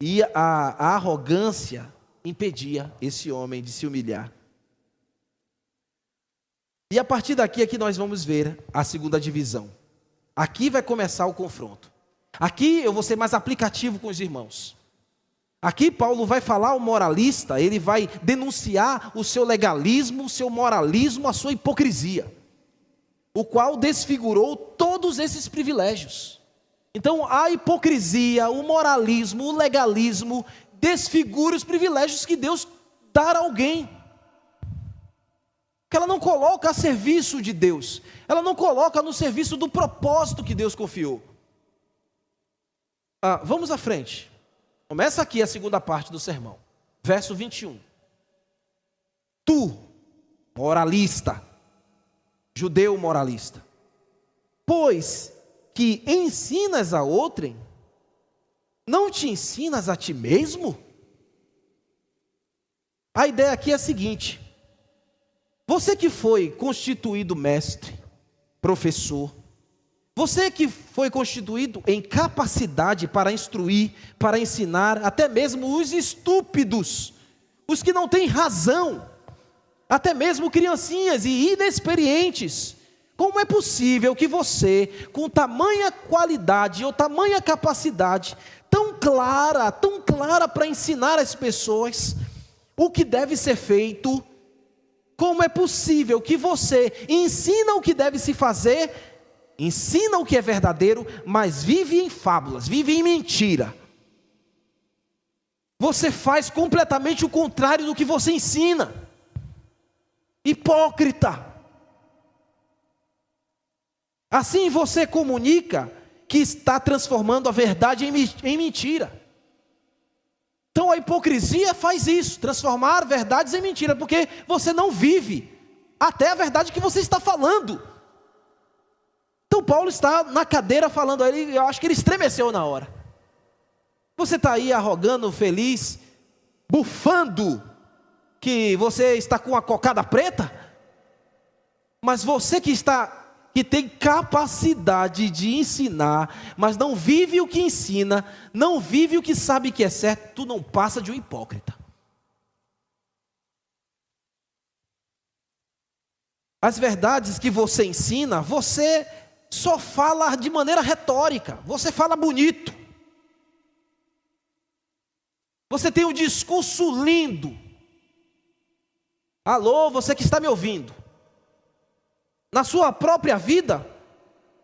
E a arrogância impedia esse homem de se humilhar. E a partir daqui é que nós vamos ver a segunda divisão. Aqui vai começar o confronto. Aqui eu vou ser mais aplicativo com os irmãos. Aqui Paulo vai falar ao moralista, ele vai denunciar o seu legalismo, o seu moralismo, a sua hipocrisia, o qual desfigurou todos esses privilégios. Então a hipocrisia, o moralismo, o legalismo, desfigura os privilégios que Deus dá a alguém. Que ela não coloca a serviço de Deus, ela não coloca no serviço do propósito que Deus confiou. Vamos à frente. Começa aqui a segunda parte do sermão, verso 21. Tu, moralista, judeu moralista, pois que ensinas a outrem, não te ensinas a ti mesmo? A ideia aqui é a seguinte: você que foi constituído mestre, professor, você que foi constituído em capacidade para instruir, para ensinar, até mesmo os estúpidos, os que não têm razão, até mesmo criancinhas e inexperientes, como é possível que você, com tamanha qualidade ou tamanha capacidade, tão clara para ensinar as pessoas o que deve ser feito, como é possível que você ensina o que deve se fazer, ensina o que é verdadeiro, mas vive em fábulas, vive em mentira? Você faz completamente o contrário do que você ensina. Hipócrita. Assim você comunica que está transformando a verdade em mentira. Então a hipocrisia faz isso, transformar verdades em mentira, porque você não vive até a verdade que você está falando. Então Paulo está na cadeira falando a ele, eu acho que ele estremeceu na hora. Você está aí arrogando, feliz, bufando, que você está com a cocada preta, mas você que tem capacidade de ensinar, mas não vive o que ensina, não vive o que sabe que é certo, tu não passa de um hipócrita. As verdades que você ensina, você só fala de maneira retórica, você fala bonito. Você tem um discurso lindo. Alô, você que está me ouvindo. Na sua própria vida,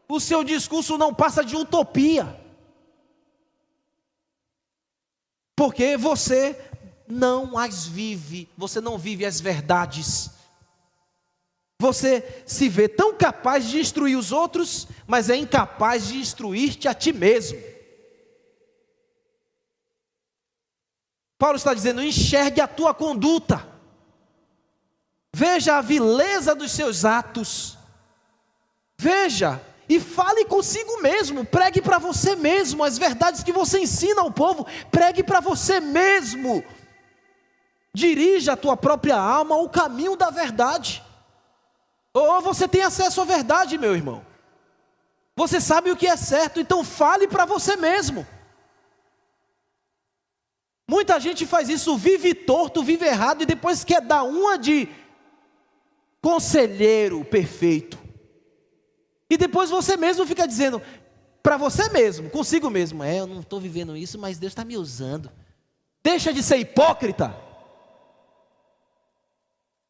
o seu discurso não passa de utopia. Porque você não as vive, você não vive as verdades. Você se vê tão capaz de instruir os outros, mas é incapaz de instruir-te a ti mesmo. Paulo está dizendo, enxergue a tua conduta. Veja a vileza dos seus atos. Veja e fale consigo mesmo, pregue para você mesmo as verdades que você ensina ao povo, pregue para você mesmo. Dirija a tua própria alma ao caminho da verdade. Ou você tem acesso à verdade, meu irmão. Você sabe o que é certo, então fale para você mesmo. Muita gente faz isso, vive torto, vive errado, e depois quer dar uma de conselheiro perfeito. E depois você mesmo fica dizendo para você mesmo, consigo mesmo: eu não estou vivendo isso, mas Deus está me usando. Deixa de ser hipócrita.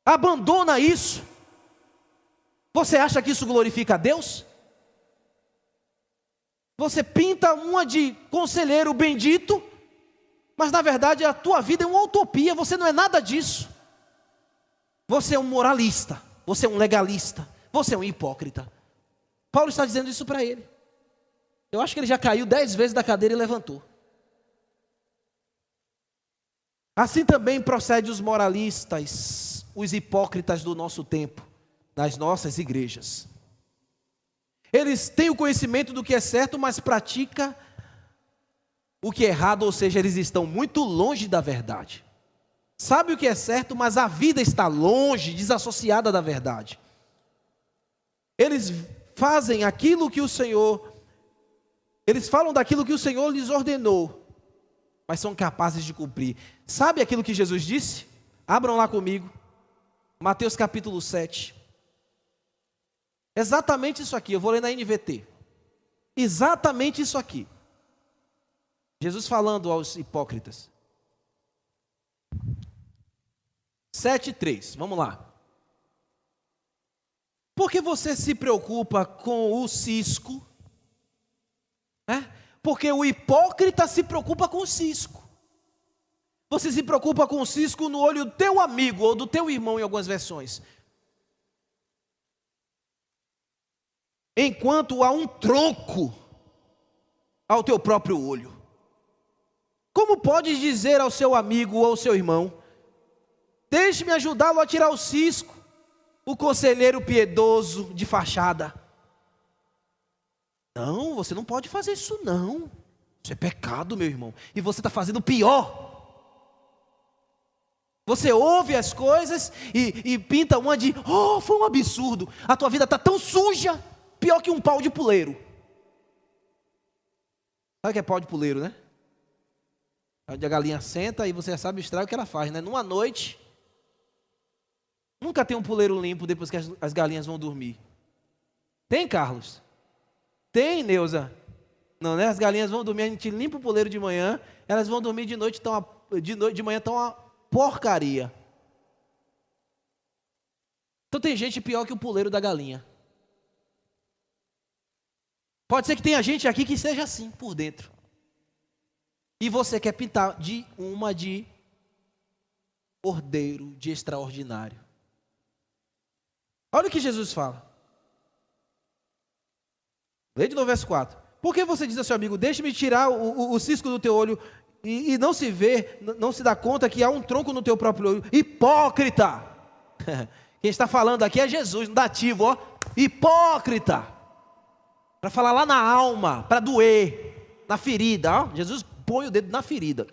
Abandona isso. Você acha que isso glorifica a Deus? Você pinta uma de conselheiro bendito, mas na verdade a tua vida é uma utopia. Você não é nada disso. Você é um moralista, você é um legalista, você é um hipócrita. Paulo está dizendo isso para ele. Eu acho que ele já caiu 10 vezes da cadeira e levantou. Assim também procede os moralistas, os hipócritas do nosso tempo, nas nossas igrejas. Eles têm o conhecimento do que é certo, mas praticam o que é errado, ou seja, eles estão muito longe da verdade. Sabe o que é certo, mas a vida está longe, desassociada da verdade. Eles fazem aquilo que o Senhor, eles falam daquilo que o Senhor lhes ordenou, mas são capazes de cumprir. Sabe aquilo que Jesus disse? Abram lá comigo, Mateus capítulo 7. Exatamente isso aqui, eu vou ler na NVT. Exatamente isso aqui. Jesus falando aos hipócritas. 7:3, vamos lá. Por que você se preocupa com o cisco? Porque o hipócrita se preocupa com o cisco. Você se preocupa com o cisco no olho do teu amigo ou do teu irmão, em algumas versões. Enquanto há um tronco ao teu próprio olho. Como podes dizer ao seu amigo ou ao seu irmão: deixe-me ajudá-lo a tirar o cisco, o conselheiro piedoso de fachada? Não, você não pode fazer isso não. Isso é pecado, meu irmão. E você está fazendo pior. Você ouve as coisas e pinta uma de: foi um absurdo. A tua vida está tão suja, pior que um pau de puleiro. Sabe o que é pau de puleiro, né? Onde a galinha senta e você já sabe o estrago que ela faz, né? Numa noite, nunca tem um puleiro limpo depois que as galinhas vão dormir. Tem, Carlos? Tem, Neuza? Não, né? As galinhas vão dormir, a gente limpa o puleiro de manhã, elas vão dormir de noite, de manhã estão uma porcaria. Então tem gente pior que o puleiro da galinha. Pode ser que tenha gente aqui que seja assim, por dentro. E você quer pintar de ordeiro, de extraordinário. Olha o que Jesus fala. Lê de novo verso 4. Por que você diz ao seu amigo: deixe-me tirar o cisco do teu olho, e não se vê, não se dá conta que há um tronco no teu próprio olho? Hipócrita! Quem está falando aqui é Jesus, no dativo, ó. Hipócrita! Para falar lá na alma, para doer, na ferida, ó. Jesus põe o dedo na ferida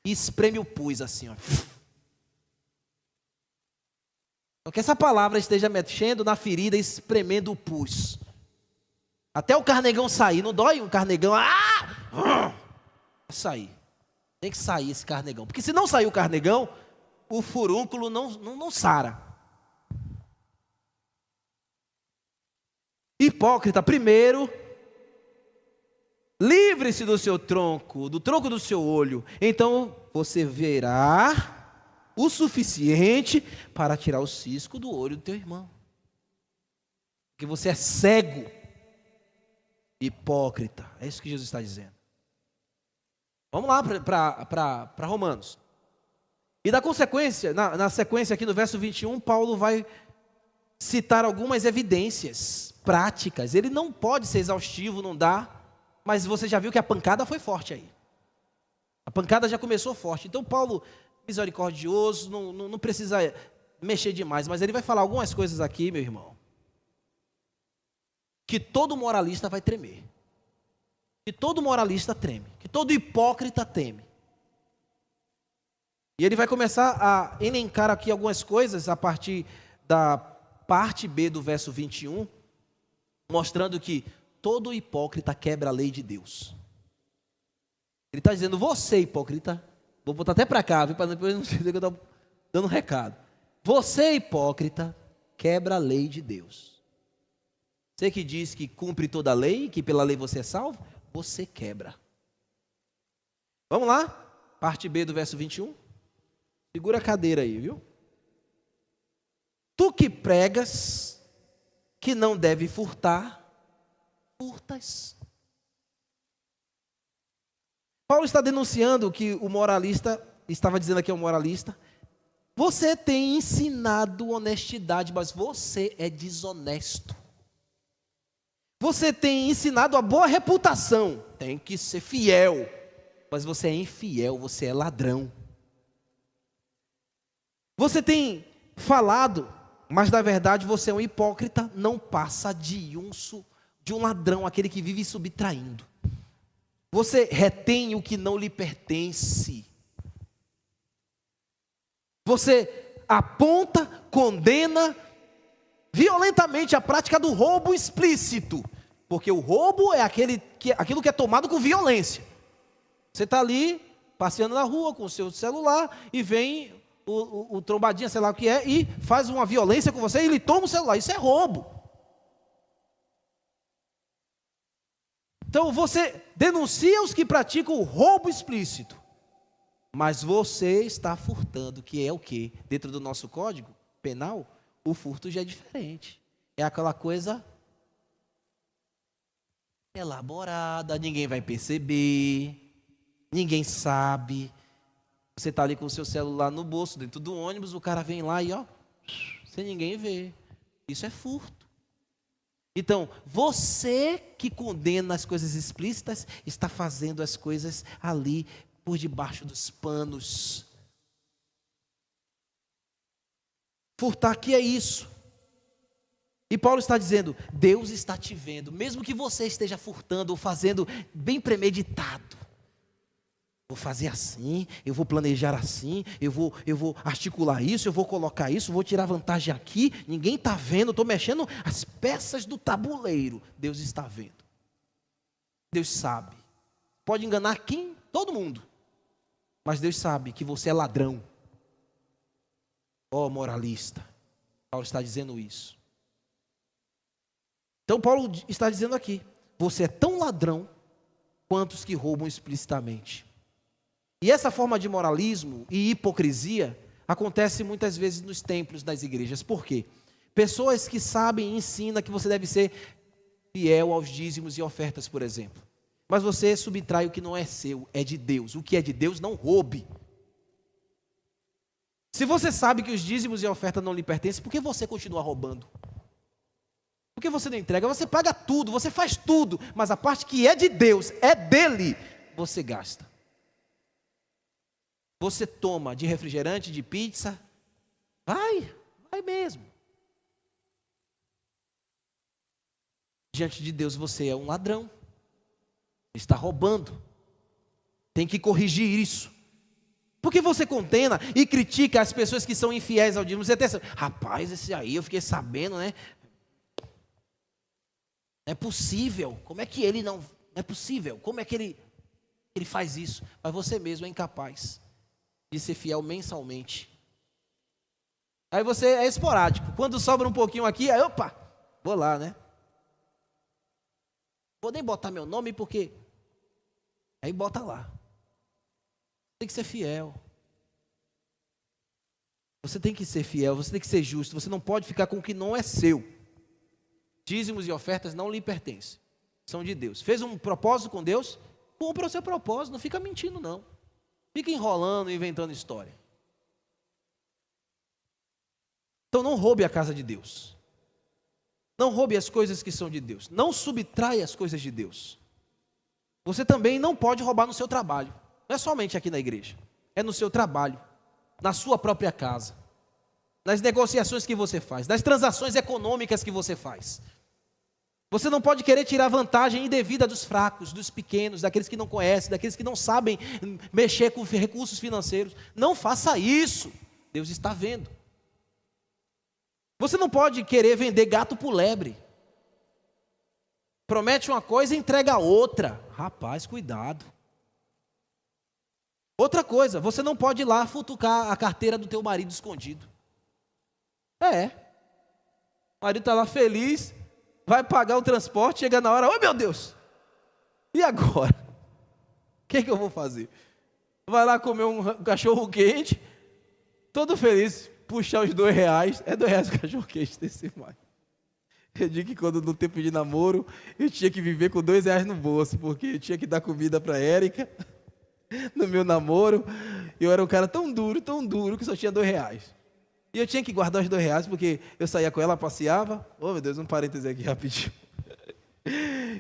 e espreme o pus assim, ó. Então que essa palavra esteja mexendo na ferida, espremendo o pus. Até o carnegão sair. Não dói um carnegão? Sair. Tem que sair esse carnegão. Porque se não sair o carnegão, o furúnculo não sara. Hipócrita, primeiro, livre-se do seu tronco, do tronco do seu olho. Então você verá o suficiente para tirar o cisco do olho do teu irmão. Porque você é cego. Hipócrita. É isso que Jesus está dizendo. Vamos lá para Romanos. E na consequência, na sequência aqui no verso 21, Paulo vai citar algumas evidências práticas. Ele não pode ser exaustivo, não dá. Mas você já viu que a pancada foi forte aí. A pancada já começou forte. Então Paulo, misericordioso, não precisa mexer demais. Mas ele vai falar algumas coisas aqui, meu irmão, que todo moralista vai tremer. Que todo moralista treme. Que todo hipócrita teme. E ele vai começar a elencar aqui algumas coisas a partir da parte B do verso 21. mostrando que todo hipócrita quebra a lei de Deus. Ele está dizendo, você hipócrita, vou botar até para cá, para depois não dizer que eu estou dando um recado. Você hipócrita, quebra a lei de Deus. Você que diz que cumpre toda a lei, que pela lei você é salvo, você quebra. Vamos lá? Parte B do verso 21. Segura a cadeira aí, viu? Tu que pregas que não deve furtar, furtas. Paulo está denunciando que o moralista, estava dizendo aqui ao moralista, você tem ensinado honestidade, mas você é desonesto. Você tem ensinado a boa reputação, tem que ser fiel, mas você é infiel, você é ladrão. Você tem falado, mas na verdade você é um hipócrita, não passa de um ladrão, aquele que vive subtraindo. Você retém o que não lhe pertence. Você aponta, condena violentamente a prática do roubo explícito, porque o roubo é aquilo que é tomado com violência. Você está ali, passeando na rua com o seu celular, e vem o trombadinha, sei lá o que é, e faz uma violência com você, e ele toma o celular. Isso é roubo. Então você denuncia os que praticam o roubo explícito, mas você está furtando, que é o quê? Dentro do nosso código penal, o furto já é diferente. É aquela coisa elaborada, ninguém vai perceber, ninguém sabe. Você está ali com o seu celular no bolso, dentro do ônibus, o cara vem lá e ó, sem ninguém ver. Isso é furto. Então, você que condena as coisas explícitas, está fazendo as coisas ali por debaixo dos panos. Furtar aqui é isso. E Paulo está dizendo, Deus está te vendo, mesmo que você esteja furtando ou fazendo bem premeditado. Vou fazer assim, eu vou planejar assim, eu vou articular isso, eu vou colocar isso, vou tirar vantagem aqui, ninguém está vendo, estou mexendo as peças do tabuleiro. Deus está vendo. Deus sabe. Pode enganar quem? Todo mundo. Mas Deus sabe que você é ladrão. Ó moralista. Paulo está dizendo isso. Então Paulo está dizendo aqui, você é tão ladrão quanto os que roubam explicitamente. E essa forma de moralismo e hipocrisia acontece muitas vezes nos templos das igrejas. Por quê? Pessoas que sabem e ensinam que você deve ser fiel aos dízimos e ofertas, por exemplo. Mas você subtrai o que não é seu, é de Deus. O que é de Deus, não roube. Se você sabe que os dízimos e a oferta não lhe pertencem, por que você continua roubando? Por que você não entrega? Você paga tudo, você faz tudo, mas a parte que é de Deus, é dele, você gasta. Você toma de refrigerante, de pizza, vai mesmo. Diante de Deus você é um ladrão, está roubando, tem que corrigir isso. Porque você condena e critica as pessoas que são infiéis ao dízimo. Você até sabe, rapaz, esse aí eu fiquei sabendo, né? Não é possível, como é que ele não é possível, como é que ele faz isso? Mas você mesmo é incapaz de ser fiel mensalmente. Aí você é esporádico. Quando sobra um pouquinho aqui, aí opa, vou lá, né? Vou nem botar meu nome porque... Aí bota lá. Tem que ser fiel. Você tem que ser fiel, você tem que ser justo. Você não pode ficar com o que não é seu. Dízimos e ofertas não lhe pertencem. São de Deus. Fez um propósito com Deus? Cumpra o seu propósito, não fica mentindo não. Fica enrolando, inventando história. Então não roube a casa de Deus. Não roube as coisas que são de Deus. Não subtrai as coisas de Deus. Você também não pode roubar no seu trabalho. Não é somente aqui na igreja. É no seu trabalho, na sua própria casa, nas negociações que você faz, nas transações econômicas que você faz. Você não pode querer tirar vantagem indevida dos fracos, dos pequenos, daqueles que não conhecem, daqueles que não sabem mexer com recursos financeiros. Não faça isso. Deus está vendo. Você não pode querer vender gato por lebre. Promete uma coisa e entrega outra. Rapaz, cuidado. Outra coisa, você não pode ir lá futucar a carteira do teu marido escondido. O marido está lá feliz, vai pagar o transporte, chega na hora, oh meu Deus, e agora? O que eu vou fazer? Vai lá comer um cachorro quente, todo feliz, puxar os R$2, é R$2 o cachorro quente desse mais. Eu digo que quando no tempo de namoro, eu tinha que viver com R$2 no bolso, porque eu tinha que dar comida para a Érica, no meu namoro, eu era um cara tão duro, que só tinha R$2. E eu tinha que guardar os R$2, porque eu saía com ela, passeava, oh meu Deus, um parêntese aqui rapidinho.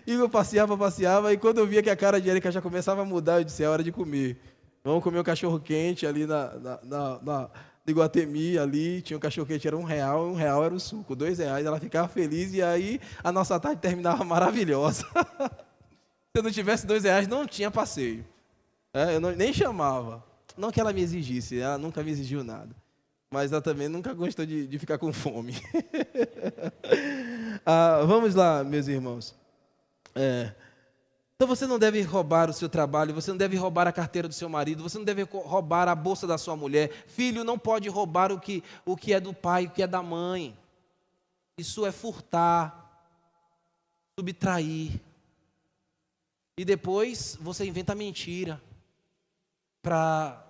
E eu passeava, e quando eu via que a cara de Érica já começava a mudar, eu disse, é hora de comer. Vamos comer um cachorro quente ali na Iguatemi, ali, tinha um cachorro quente, era R$1, R$1 era o suco, R$2, ela ficava feliz, e aí a nossa tarde terminava maravilhosa. Se eu não tivesse R$2, não tinha passeio. Eu nem chamava. Não que ela me exigisse, ela nunca me exigiu nada. Mas ela também nunca gostou de ficar com fome. Vamos lá, meus irmãos. Então você não deve roubar o seu trabalho, você não deve roubar a carteira do seu marido, você não deve roubar a bolsa da sua mulher. Filho não pode roubar o que é do pai, o que é da mãe. Isso é furtar, subtrair. E depois você inventa mentira para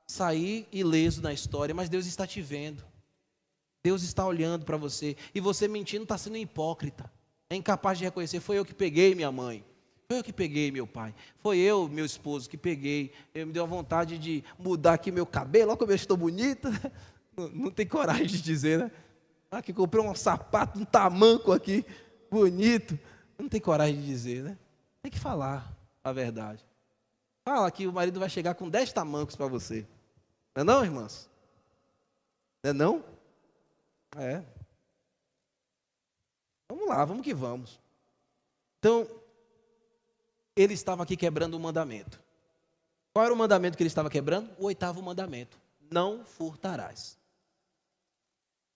sair ileso na história, mas Deus está te vendo. Deus está olhando para você. E você mentindo está sendo hipócrita. É incapaz de reconhecer, foi eu que peguei minha mãe. Foi eu que peguei meu pai. Foi eu, meu esposo, que peguei. Eu me deu a vontade de mudar aqui meu cabelo. Olha como eu estou bonita. Não tem coragem de dizer, né? Que comprei um sapato, um tamanco aqui, bonito. Não tem coragem de dizer, né? Tem que falar a verdade. Fala que o marido vai chegar com 10 tamancos para você. Não é não, irmãs? Não é não? Vamos lá, vamos que vamos. Então, ele estava aqui quebrando um mandamento. Qual era o mandamento que ele estava quebrando? O 8º mandamento. Não furtarás.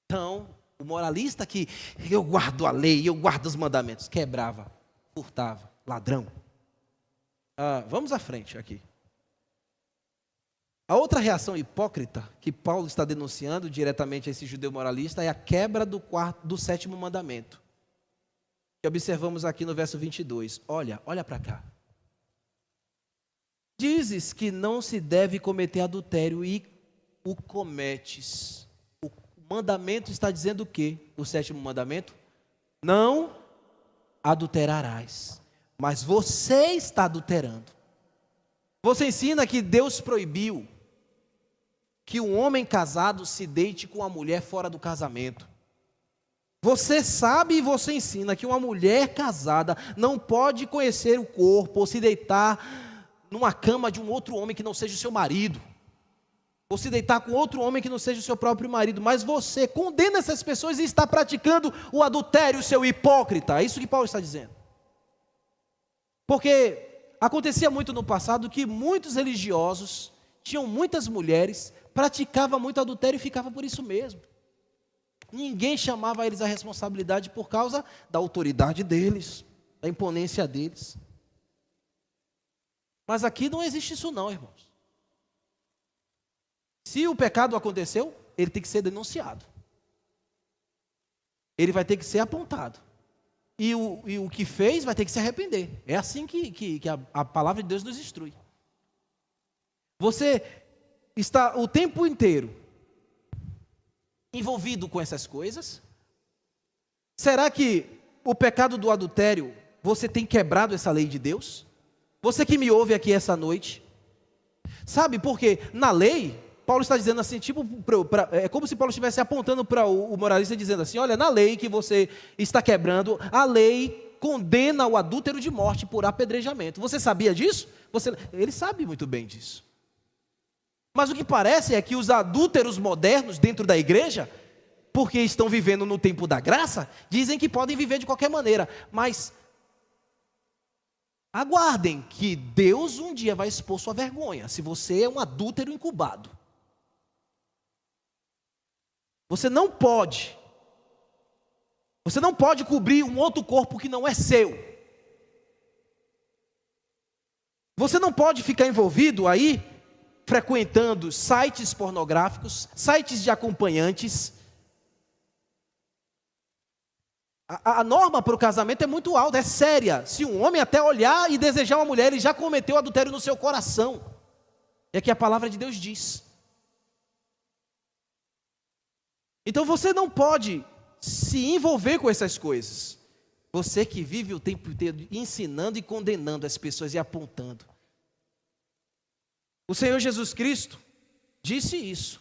Então, o moralista que eu guardo a lei, eu guardo os mandamentos, quebrava, furtava, ladrão. Vamos à frente aqui. A outra reação hipócrita que Paulo está denunciando diretamente a esse judeu moralista é a quebra do 7º mandamento. Que observamos aqui no verso 22. Olha para cá. Dizes que não se deve cometer adultério e o cometes. O mandamento está dizendo o quê? O 7º mandamento? Não adulterarás. Mas você está adulterando. Você ensina que Deus proibiu que um homem casado se deite com uma mulher fora do casamento. Você sabe e você ensina que uma mulher casada não pode conhecer o corpo ou se deitar numa cama de um outro homem que não seja o seu marido. Ou se deitar com outro homem que não seja o seu próprio marido. Mas você condena essas pessoas e está praticando o adultério, seu hipócrita. É isso que Paulo está dizendo. Porque acontecia muito no passado que muitos religiosos tinham muitas mulheres, praticavam muito adultério e ficavam por isso mesmo. Ninguém chamava eles à responsabilidade por causa da autoridade deles, da imponência deles. Mas aqui não existe isso não, irmãos. Se o pecado aconteceu, ele tem que ser denunciado. Ele vai ter que ser apontado. E o que fez vai ter que se arrepender. É assim que a palavra de Deus nos instrui. Você está o tempo inteiro envolvido com essas coisas? Será que o pecado do adultério, você tem quebrado essa lei de Deus? Você que me ouve aqui essa noite, sabe, porque na lei, Paulo está dizendo assim, é como se Paulo estivesse apontando para o moralista, dizendo assim, olha, na lei que você está quebrando, a lei condena o adúltero de morte por apedrejamento. Você sabia disso? Ele sabe muito bem disso. Mas o que parece é que os adúlteros modernos dentro da igreja, porque estão vivendo no tempo da graça, dizem que podem viver de qualquer maneira. Mas aguardem que Deus um dia vai expor sua vergonha, se você é um adúltero incubado. Você não pode cobrir um outro corpo que não é seu. Você não pode ficar envolvido aí, frequentando sites pornográficos, sites de acompanhantes. A norma para o casamento é muito alta, é séria. Se um homem até olhar e desejar uma mulher, ele já cometeu adultério no seu coração. É que a palavra de Deus diz. Então você não pode se envolver com essas coisas. Você que vive o tempo inteiro ensinando e condenando as pessoas e apontando. O Senhor Jesus Cristo disse isso.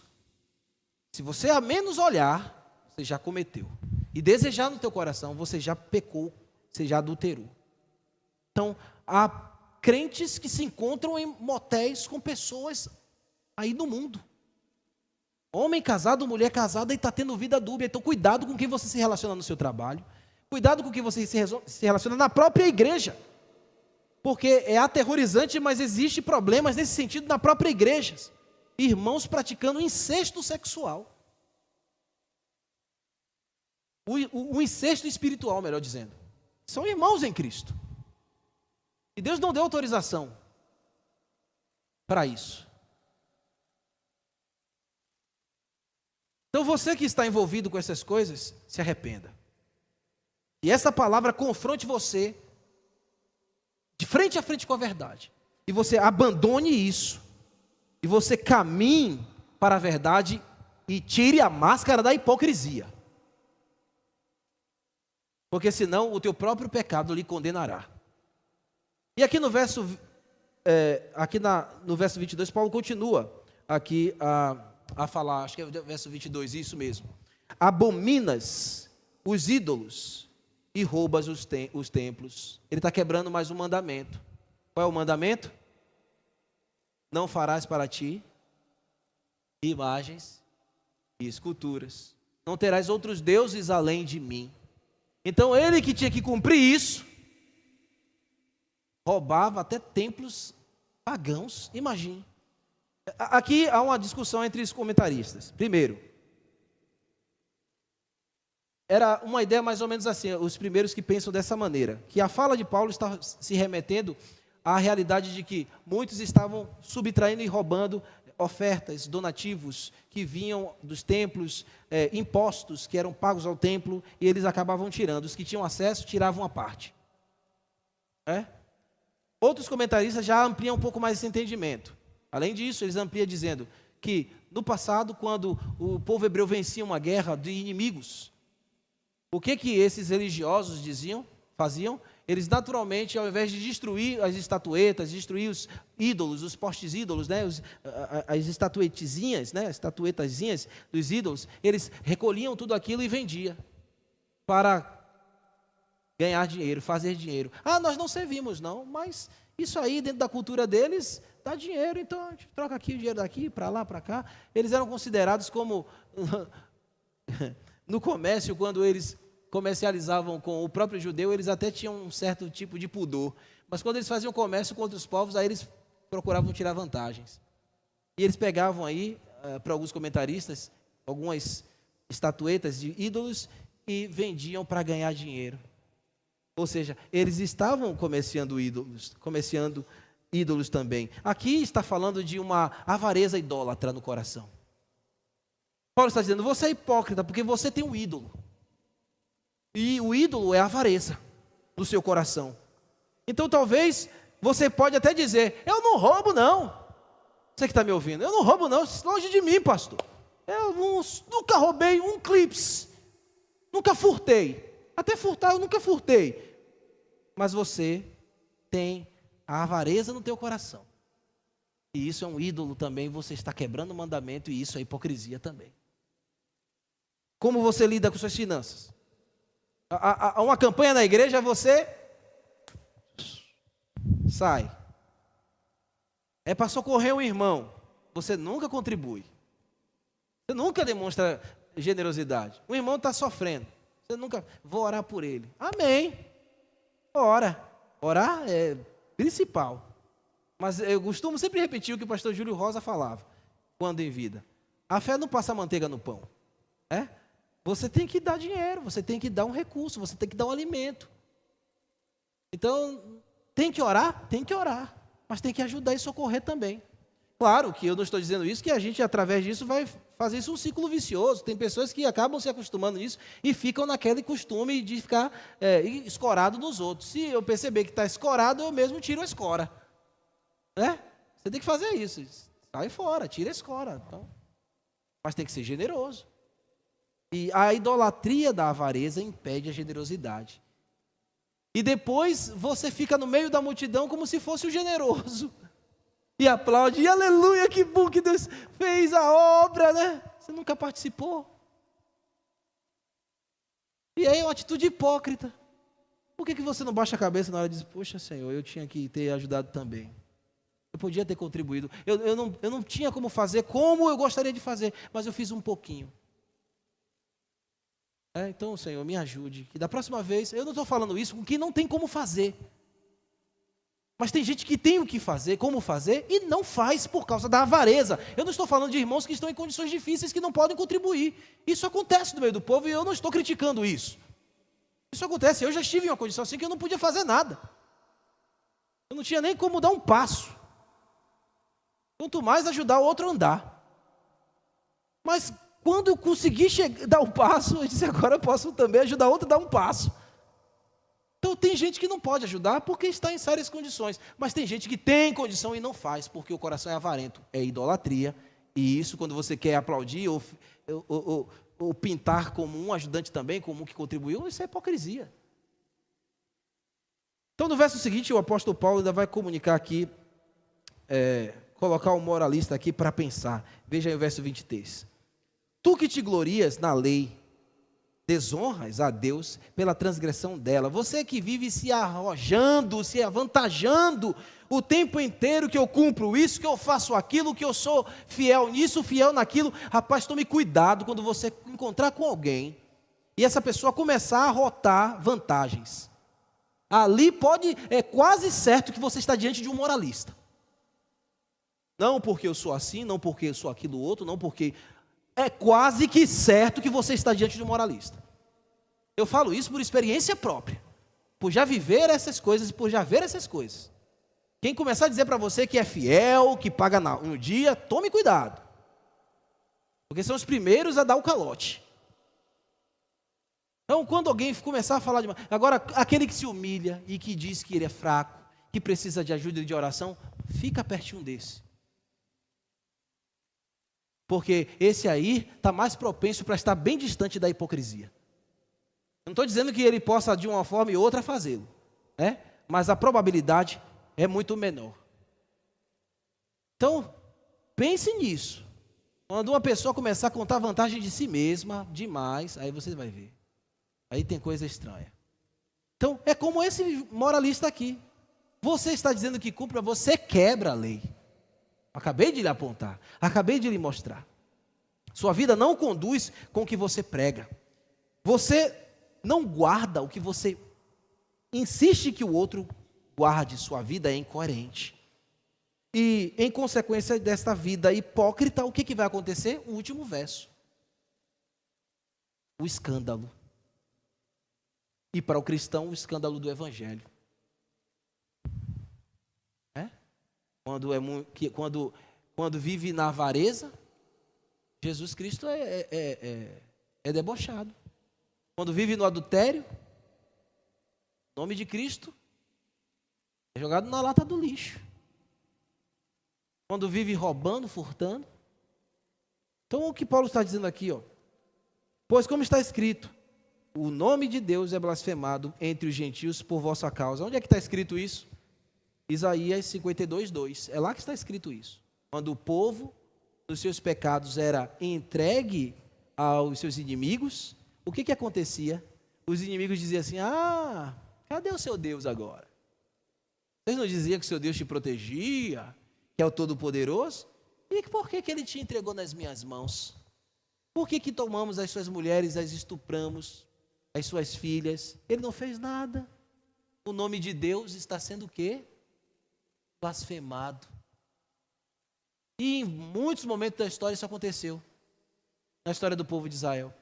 Se você a menos olhar, você já cometeu. E desejar no teu coração, você já pecou, você já adulterou. Então, há crentes que se encontram em motéis com pessoas aí no mundo. Homem casado, mulher casada e está tendo vida dúbia. Então, cuidado com quem você se relaciona no seu trabalho. Cuidado com quem você se relaciona na própria igreja. Porque é aterrorizante, mas existe problemas nesse sentido na própria igreja. Irmãos praticando incesto sexual. O incesto espiritual, melhor dizendo. São irmãos em Cristo. E Deus não deu autorização para isso. Então você que está envolvido com essas coisas, se arrependa. E essa palavra confronte você de frente a frente com a verdade. E você abandone isso. E você caminhe para a verdade e tire a máscara da hipocrisia. Porque senão o teu próprio pecado lhe condenará. E aqui no verso, no verso 22, Paulo continua aqui a falar, acho que é o verso 22, isso mesmo. Abominas os ídolos e roubas os templos. Ele está quebrando mais um mandamento. Qual é o mandamento? Não farás para ti imagens e esculturas. Não terás outros deuses além de mim. Então ele que tinha que cumprir isso, roubava até templos pagãos, imagine. Aqui há uma discussão entre os comentaristas. Primeiro, era uma ideia mais ou menos assim, os primeiros que pensam dessa maneira, que a fala de Paulo está se remetendo à realidade de que muitos estavam subtraindo e roubando ofertas, donativos que vinham dos templos, impostos que eram pagos ao templo, e eles acabavam tirando. Os que tinham acesso tiravam a parte. Outros comentaristas já ampliam um pouco mais esse entendimento. Além disso, eles ampliam dizendo que no passado, quando o povo hebreu vencia uma guerra de inimigos, o que esses religiosos faziam? Eles naturalmente, ao invés de destruir as estatuetas, destruir os ídolos, os postes ídolos, né, as estatuetezinhas, né, as estatuetazinhas dos ídolos, eles recolhiam tudo aquilo e vendiam para ganhar dinheiro, fazer dinheiro. Nós não servimos não, mas isso aí dentro da cultura deles dá dinheiro, então a gente troca aqui o dinheiro daqui, para lá, para cá. Eles eram considerados como, no comércio, quando eles comercializavam com o próprio judeu, eles até tinham um certo tipo de pudor. Mas quando eles faziam comércio com outros povos, aí eles procuravam tirar vantagens. E eles pegavam aí, para alguns comentaristas, algumas estatuetas de ídolos e vendiam para ganhar dinheiro. Ou seja, eles estavam comerciando ídolos também. Aqui está falando de uma avareza idólatra no coração. Paulo está dizendo, você é hipócrita porque você tem um ídolo. E o ídolo é a avareza do seu coração. Então talvez você pode até dizer, eu não roubo não. Você que está me ouvindo, eu não roubo não, longe de mim, pastor. Eu nunca roubei um clips, nunca furtei. Até furtar eu nunca furtei. Mas você tem a avareza no teu coração. E isso é um ídolo também, você está quebrando o mandamento e isso é hipocrisia também. Como você lida com suas finanças? Uma campanha na igreja, você sai. É para socorrer um irmão. Você nunca contribui. Você nunca demonstra generosidade. O irmão está sofrendo. Você nunca, vou orar por ele. Amém. Ora. Orar é principal. Mas eu costumo sempre repetir o que o pastor Júlio Rosa falava, quando em vida. A fé não passa manteiga no pão. Você tem que dar dinheiro, você tem que dar um recurso, você tem que dar um alimento. Então, tem que orar? Tem que orar. mas tem que ajudar e socorrer também. Claro que eu não estou dizendo isso, que a gente, através disso, vai fazer isso um ciclo vicioso. Tem pessoas que acabam se acostumando nisso e ficam naquele costume de ficar escorado nos outros. Se eu perceber que está escorado, eu mesmo tiro a escora. Né? Você tem que fazer isso. Sai fora, tira a escora. Então, mas tem que ser generoso. E a idolatria da avareza impede a generosidade. E depois você fica no meio da multidão como se fosse o generoso. E aplaude, e aleluia, que bom que Deus fez a obra, né? Você nunca participou. E aí é uma atitude hipócrita. Por que você não baixa a cabeça na hora e diz, poxa Senhor, eu tinha que ter ajudado também. Eu podia ter contribuído. Eu não tinha como fazer como eu gostaria de fazer, mas eu fiz um pouquinho. Então, Senhor, me ajude. Que da próxima vez, eu não estou falando isso com quem não tem como fazer. Mas tem gente que tem o que fazer, como fazer, e não faz por causa da avareza. Eu não estou falando de irmãos que estão em condições difíceis, que não podem contribuir. Isso acontece no meio do povo e eu não estou criticando isso. Isso acontece. Eu já estive em uma condição assim que eu não podia fazer nada. Eu não tinha nem como dar um passo. Quanto mais ajudar o outro a andar. Mas quando eu consegui dar um passo, eu disse, agora eu posso também ajudar o outro a dar um passo. Então tem gente que não pode ajudar porque está em sérias condições, mas tem gente que tem condição e não faz, porque o coração é avarento, é idolatria, e isso quando você quer aplaudir ou pintar como um ajudante também, como um que contribuiu, isso é hipocrisia. Então no verso seguinte o apóstolo Paulo ainda vai comunicar aqui, colocar o moralista aqui para pensar. Veja aí o verso 23. Tu que te glorias na lei, desonras a Deus pela transgressão dela. Você que vive se arrojando, se avantajando o tempo inteiro que eu cumpro isso, que eu faço aquilo, que eu sou fiel nisso, fiel naquilo. Rapaz, tome cuidado quando você encontrar com alguém e essa pessoa começar a rotar vantagens. Ali é quase certo que você está diante de um moralista. Não porque eu sou assim, não porque eu sou aquilo outro, não porque... É quase que certo que você está diante de um moralista. Eu falo isso por experiência própria, por já viver essas coisas e por já ver essas coisas. Quem começar a dizer para você que é fiel, que paga no dia, tome cuidado. Porque são os primeiros a dar o calote. Então, quando alguém começar a falar de... Agora, aquele que se humilha e que diz que ele é fraco, que precisa de ajuda e de oração, fica pertinho desse. Porque esse aí está mais propenso para estar bem distante da hipocrisia. Não estou dizendo que ele possa de uma forma e outra fazê-lo, né? Mas a probabilidade é muito menor. Então, pense nisso. Quando uma pessoa começar a contar vantagem de si mesma, demais, aí você vai ver. Aí tem coisa estranha. Então, é como esse moralista aqui. Você está dizendo que cumpre, mas você quebra a lei. Acabei de lhe apontar, acabei de lhe mostrar. Sua vida não conduz com o que você prega. Você não guarda o que você insiste que o outro guarde. Sua vida é incoerente. E, em consequência desta vida hipócrita, o que vai acontecer? O último verso. O escândalo. E para o cristão, o escândalo do evangelho. Quando vive na avareza, Jesus Cristo é debochado. Quando vive no adultério, o nome de Cristo é jogado na lata do lixo. Quando vive roubando, furtando. Então o que Paulo está dizendo aqui, pois como está escrito, o nome de Deus é blasfemado entre os gentios por vossa causa. Onde é que está escrito isso? Isaías 52:2, é lá que está escrito isso. Quando o povo, dos seus pecados, era entregue aos seus inimigos, o que acontecia? Os inimigos diziam assim, cadê o seu Deus agora? Vocês não diziam que o seu Deus te protegia, que é o Todo-Poderoso? E por que ele te entregou nas minhas mãos? Por que tomamos as suas mulheres, as estupramos, as suas filhas? Ele não fez nada. O nome de Deus está sendo o quê? Blasfemado. E em muitos momentos da história isso aconteceu. Na história do povo de Israel.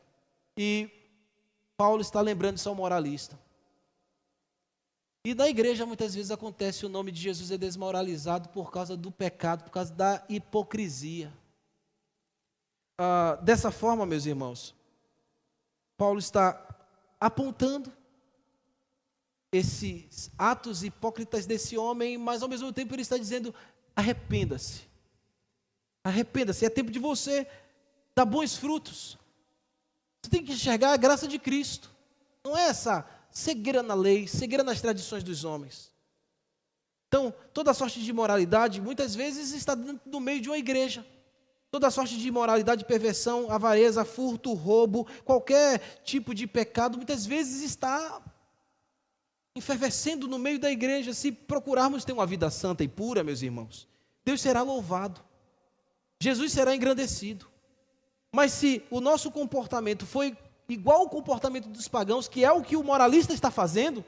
E Paulo está lembrando isso ao moralista. E na igreja muitas vezes acontece, o nome de Jesus é desmoralizado por causa do pecado, por causa da hipocrisia. Dessa forma, meus irmãos, Paulo está apontando esses atos hipócritas desse homem, mas ao mesmo tempo ele está dizendo: arrependa-se. Arrependa-se, é tempo de você dar bons frutos. Você tem que enxergar a graça de Cristo. Não é essa cegueira na lei, cegueira nas tradições dos homens. Então, toda sorte de imoralidade, muitas vezes, está dentro do meio de uma igreja. Toda sorte de imoralidade, perversão, avareza, furto, roubo, qualquer tipo de pecado, muitas vezes está efervescendo no meio da igreja. Se procurarmos ter uma vida santa e pura, meus irmãos, Deus será louvado, Jesus será engrandecido. Mas se o nosso comportamento foi igual ao comportamento dos pagãos, que é o que o moralista está fazendo,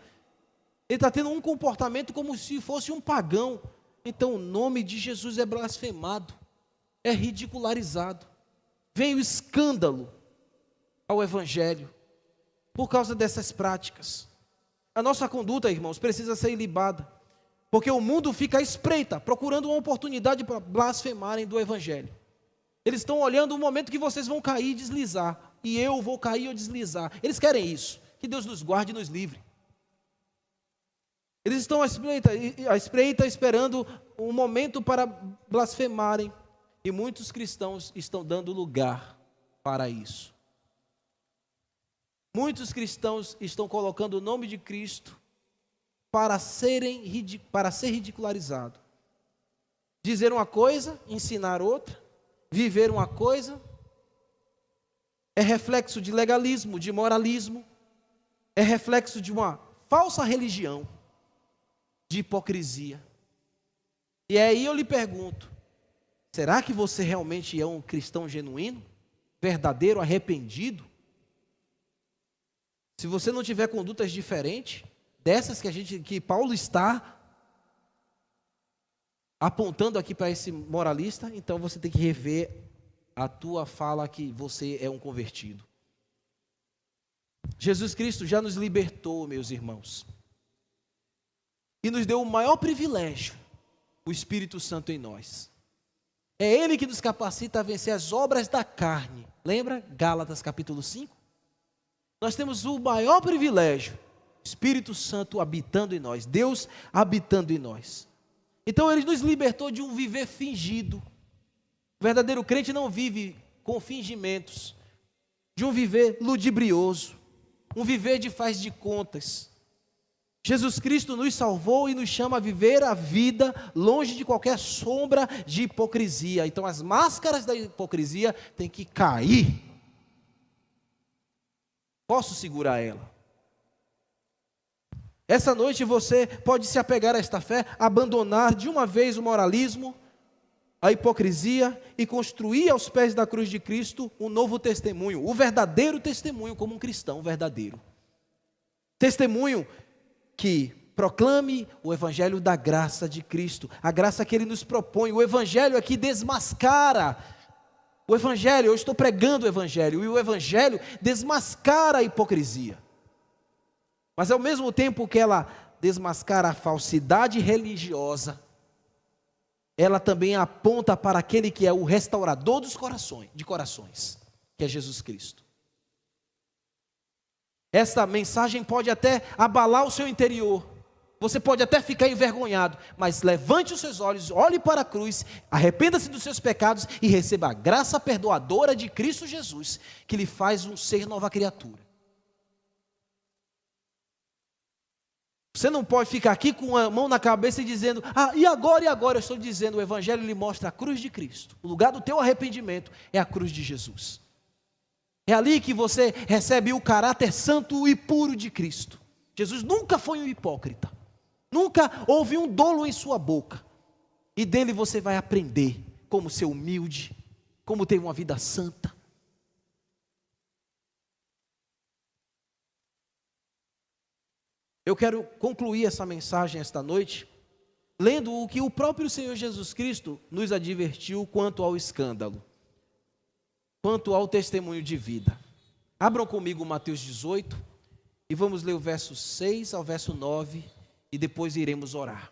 ele está tendo um comportamento como se fosse um pagão, então o nome de Jesus é blasfemado, é ridicularizado. Vem o escândalo ao Evangelho por causa dessas práticas. A nossa conduta, irmãos, precisa ser ilibada, porque o mundo fica à espreita, procurando uma oportunidade para blasfemarem do Evangelho. Eles estão olhando o momento que vocês vão cair e deslizar, e eu vou cair ou deslizar. Eles querem isso, que Deus nos guarde e nos livre. Eles estão à espreita esperando um momento para blasfemarem, e muitos cristãos estão dando lugar para isso. Muitos cristãos estão colocando o nome de Cristo para ser ridicularizado. Dizer uma coisa, ensinar outra, viver uma coisa, é reflexo de legalismo, de moralismo, é reflexo de uma falsa religião, de hipocrisia. E aí eu lhe pergunto, será que você realmente é um cristão genuíno, verdadeiro, arrependido? Se você não tiver condutas diferentes dessas que Paulo está apontando aqui para esse moralista, então você tem que rever a tua fala que você é um convertido. Jesus Cristo já nos libertou, meus irmãos, e nos deu o maior privilégio, o Espírito Santo em nós. É Ele que nos capacita a vencer as obras da carne. Lembra? Gálatas capítulo 5? Nós temos o maior privilégio, Espírito Santo habitando em nós, Deus habitando em nós. Então Ele nos libertou de um viver fingido. O verdadeiro crente não vive com fingimentos, de um viver ludibrioso, um viver de faz de contas. Jesus Cristo nos salvou e nos chama a viver a vida longe de qualquer sombra de hipocrisia. Então as máscaras da hipocrisia têm que cair. Posso segurar ela. Essa noite você pode se apegar a esta fé, abandonar de uma vez o moralismo, a hipocrisia e construir aos pés da cruz de Cristo um novo testemunho, o verdadeiro testemunho como um cristão verdadeiro. Testemunho que proclame o evangelho da graça de Cristo, a graça que Ele nos propõe. O evangelho aqui desmascara o evangelho. Eu estou pregando o evangelho e o evangelho desmascara a hipocrisia. Mas ao mesmo tempo que ela desmascara a falsidade religiosa, ela também aponta para aquele que é o restaurador dos corações, que é Jesus Cristo. Essa mensagem pode até abalar o seu interior, você pode até ficar envergonhado, mas levante os seus olhos, olhe para a cruz, arrependa-se dos seus pecados e receba a graça perdoadora de Cristo Jesus, que lhe faz um ser nova criatura. Você não pode ficar aqui com a mão na cabeça e dizendo, e agora? Eu estou dizendo, o Evangelho lhe mostra a cruz de Cristo. O lugar do teu arrependimento é a cruz de Jesus. É ali que você recebe o caráter santo e puro de Cristo. Jesus nunca foi um hipócrita. Nunca houve um dolo em sua boca. E dele você vai aprender como ser humilde, como ter uma vida santa. Eu quero concluir essa mensagem esta noite, lendo o que o próprio Senhor Jesus Cristo nos advertiu quanto ao escândalo, quanto ao testemunho de vida. Abram comigo Mateus 18 e vamos ler o verso 6 ao verso 9 e depois iremos orar.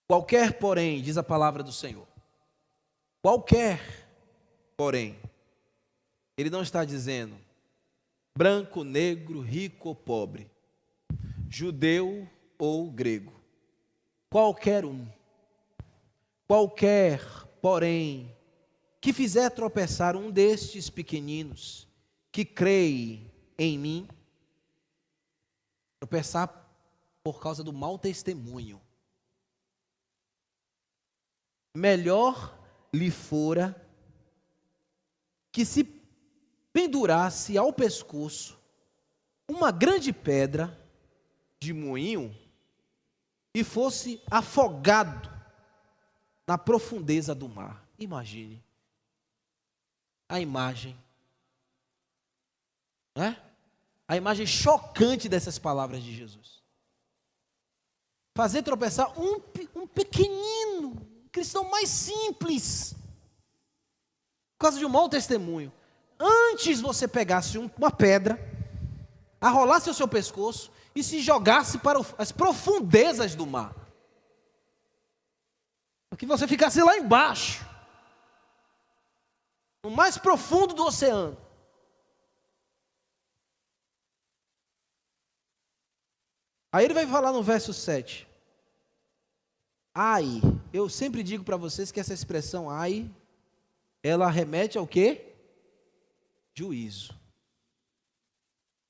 Qualquer, porém, diz a palavra do Senhor, qualquer, porém, ele não está dizendo branco, negro, rico ou pobre, judeu ou grego, qualquer um, qualquer, porém, que fizer tropeçar um destes pequeninos, que creem em mim, tropeçar por causa do mau testemunho, melhor lhe fora que se pendurasse ao pescoço uma grande pedra de moinho e fosse afogado na profundeza do mar. Imagine a imagem, né? A imagem chocante dessas palavras de Jesus. Fazer tropeçar um pequenino, cristão mais simples, por causa de um mau testemunho. Antes você pegasse uma pedra, arrolasse o seu pescoço e se jogasse para as profundezas do mar, para que você ficasse lá embaixo, no mais profundo do oceano. Aí ele vai falar no verso 7. Ai, eu sempre digo para vocês que essa expressão ai, ela remete ao quê? Juízo.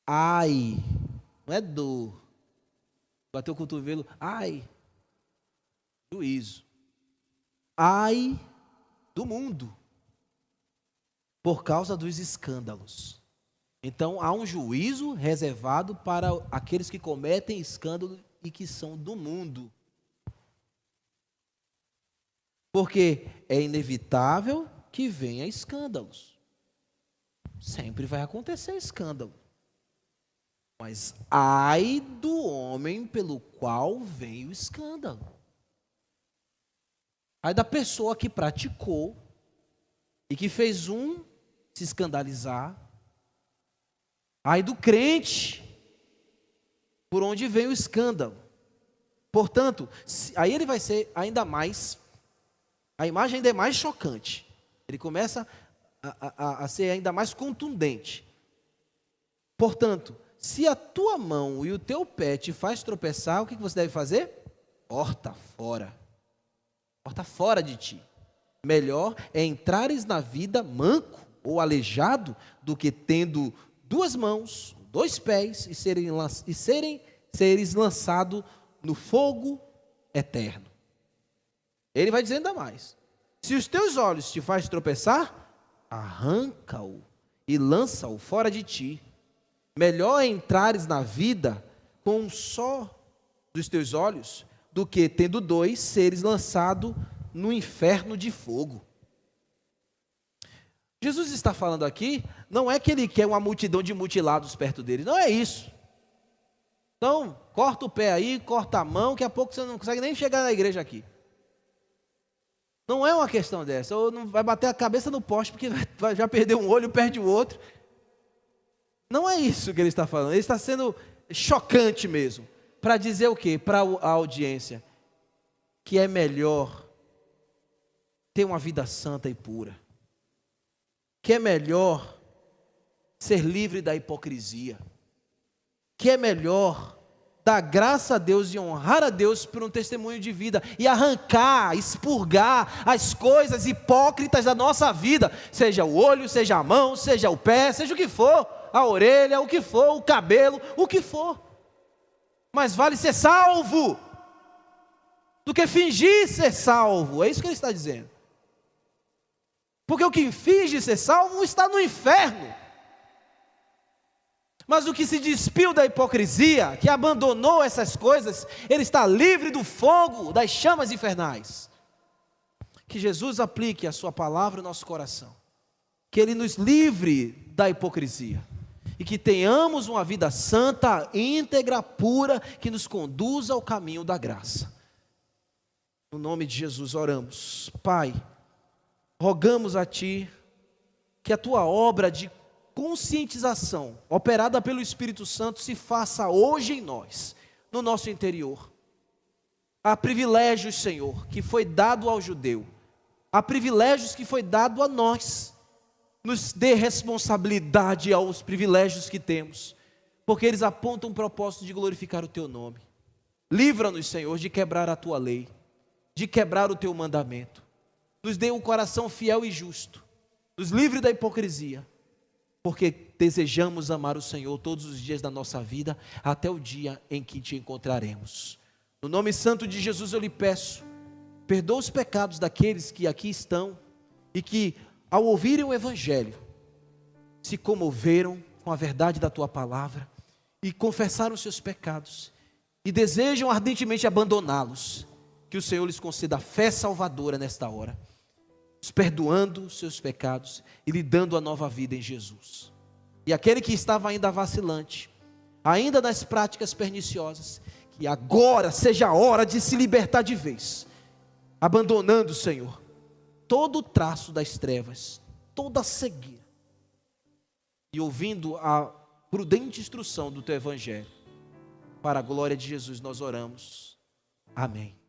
Ai, não é dor. Bateu o cotovelo, ai, juízo. Ai do mundo, por causa dos escândalos. Então há um juízo reservado para aqueles que cometem escândalo e que são do mundo. Porque é inevitável que venha escândalos. Sempre vai acontecer escândalo. Mas ai do homem pelo qual vem o escândalo. Ai da pessoa que praticou e que fez se escandalizar. Ai do crente por onde vem o escândalo. Portanto, aí ele vai ser ainda mais, a imagem ainda é mais chocante. Ele começa a ser ainda mais contundente. Portanto, se a tua mão e o teu pé te faz tropeçar, o que você deve fazer? Corta fora. Corta fora de ti. Melhor é entrares na vida manco ou aleijado do que tendo duas mãos, dois pés e seres lançado no fogo eterno. Ele vai dizer ainda mais. Se os teus olhos te faz tropeçar, arranca-o e lança-o fora de ti. Melhor é entrares na vida com um só dos teus olhos, do que tendo dois, seres lançado no inferno de fogo. Jesus está falando aqui, não é que ele quer uma multidão de mutilados perto dele, não é isso. Então, corta o pé aí, corta a mão, que a pouco você não consegue nem chegar na igreja aqui. Não é uma questão dessa, ou não vai bater a cabeça no poste, porque já perdeu um olho, perde o outro. Não é isso que ele está falando, ele está sendo chocante mesmo, para dizer o quê? Para a audiência, que é melhor ter uma vida santa e pura, que é melhor ser livre da hipocrisia, que é melhor dar graça a Deus e honrar a Deus por um testemunho de vida e arrancar, expurgar as coisas hipócritas da nossa vida, seja o olho, seja a mão, seja o pé, seja o que for, a orelha, o que for, o cabelo, o que for. Mas vale ser salvo do que fingir ser salvo, é isso que ele está dizendo. Porque o que finge ser salvo está no inferno. Mas o que se despiu da hipocrisia, que abandonou essas coisas, ele está livre do fogo, das chamas infernais. Que Jesus aplique a sua palavra no nosso coração. Que ele nos livre da hipocrisia. E que tenhamos uma vida santa, íntegra, pura, que nos conduza ao caminho da graça. No nome de Jesus oramos. Pai, rogamos a Ti que a tua obra de conscientização, operada pelo Espírito Santo, se faça hoje em nós, no nosso interior. Há privilégios, Senhor, que foi dado ao judeu. Há privilégios que foi dado a nós. Nos dê responsabilidade aos privilégios que temos, porque eles apontam um propósito de glorificar o teu nome. Livra-nos, Senhor, de quebrar a tua lei, de quebrar o teu mandamento. Nos dê um coração fiel e justo. Nos livre da hipocrisia, porque desejamos amar o Senhor todos os dias da nossa vida, até o dia em que te encontraremos. No nome santo de Jesus eu lhe peço, perdoa os pecados daqueles que aqui estão e que, ao ouvirem o Evangelho, se comoveram com a verdade da tua palavra e confessaram os seus pecados e desejam ardentemente abandoná-los. Que o Senhor lhes conceda a fé salvadora nesta hora, os perdoando os seus pecados e lhe dando a nova vida em Jesus. E aquele que estava ainda vacilante, ainda nas práticas perniciosas, que agora seja a hora de se libertar de vez, abandonando, Senhor, todo o traço das trevas, toda a cegueira, e ouvindo a prudente instrução do teu Evangelho. Para a glória de Jesus nós oramos. Amém.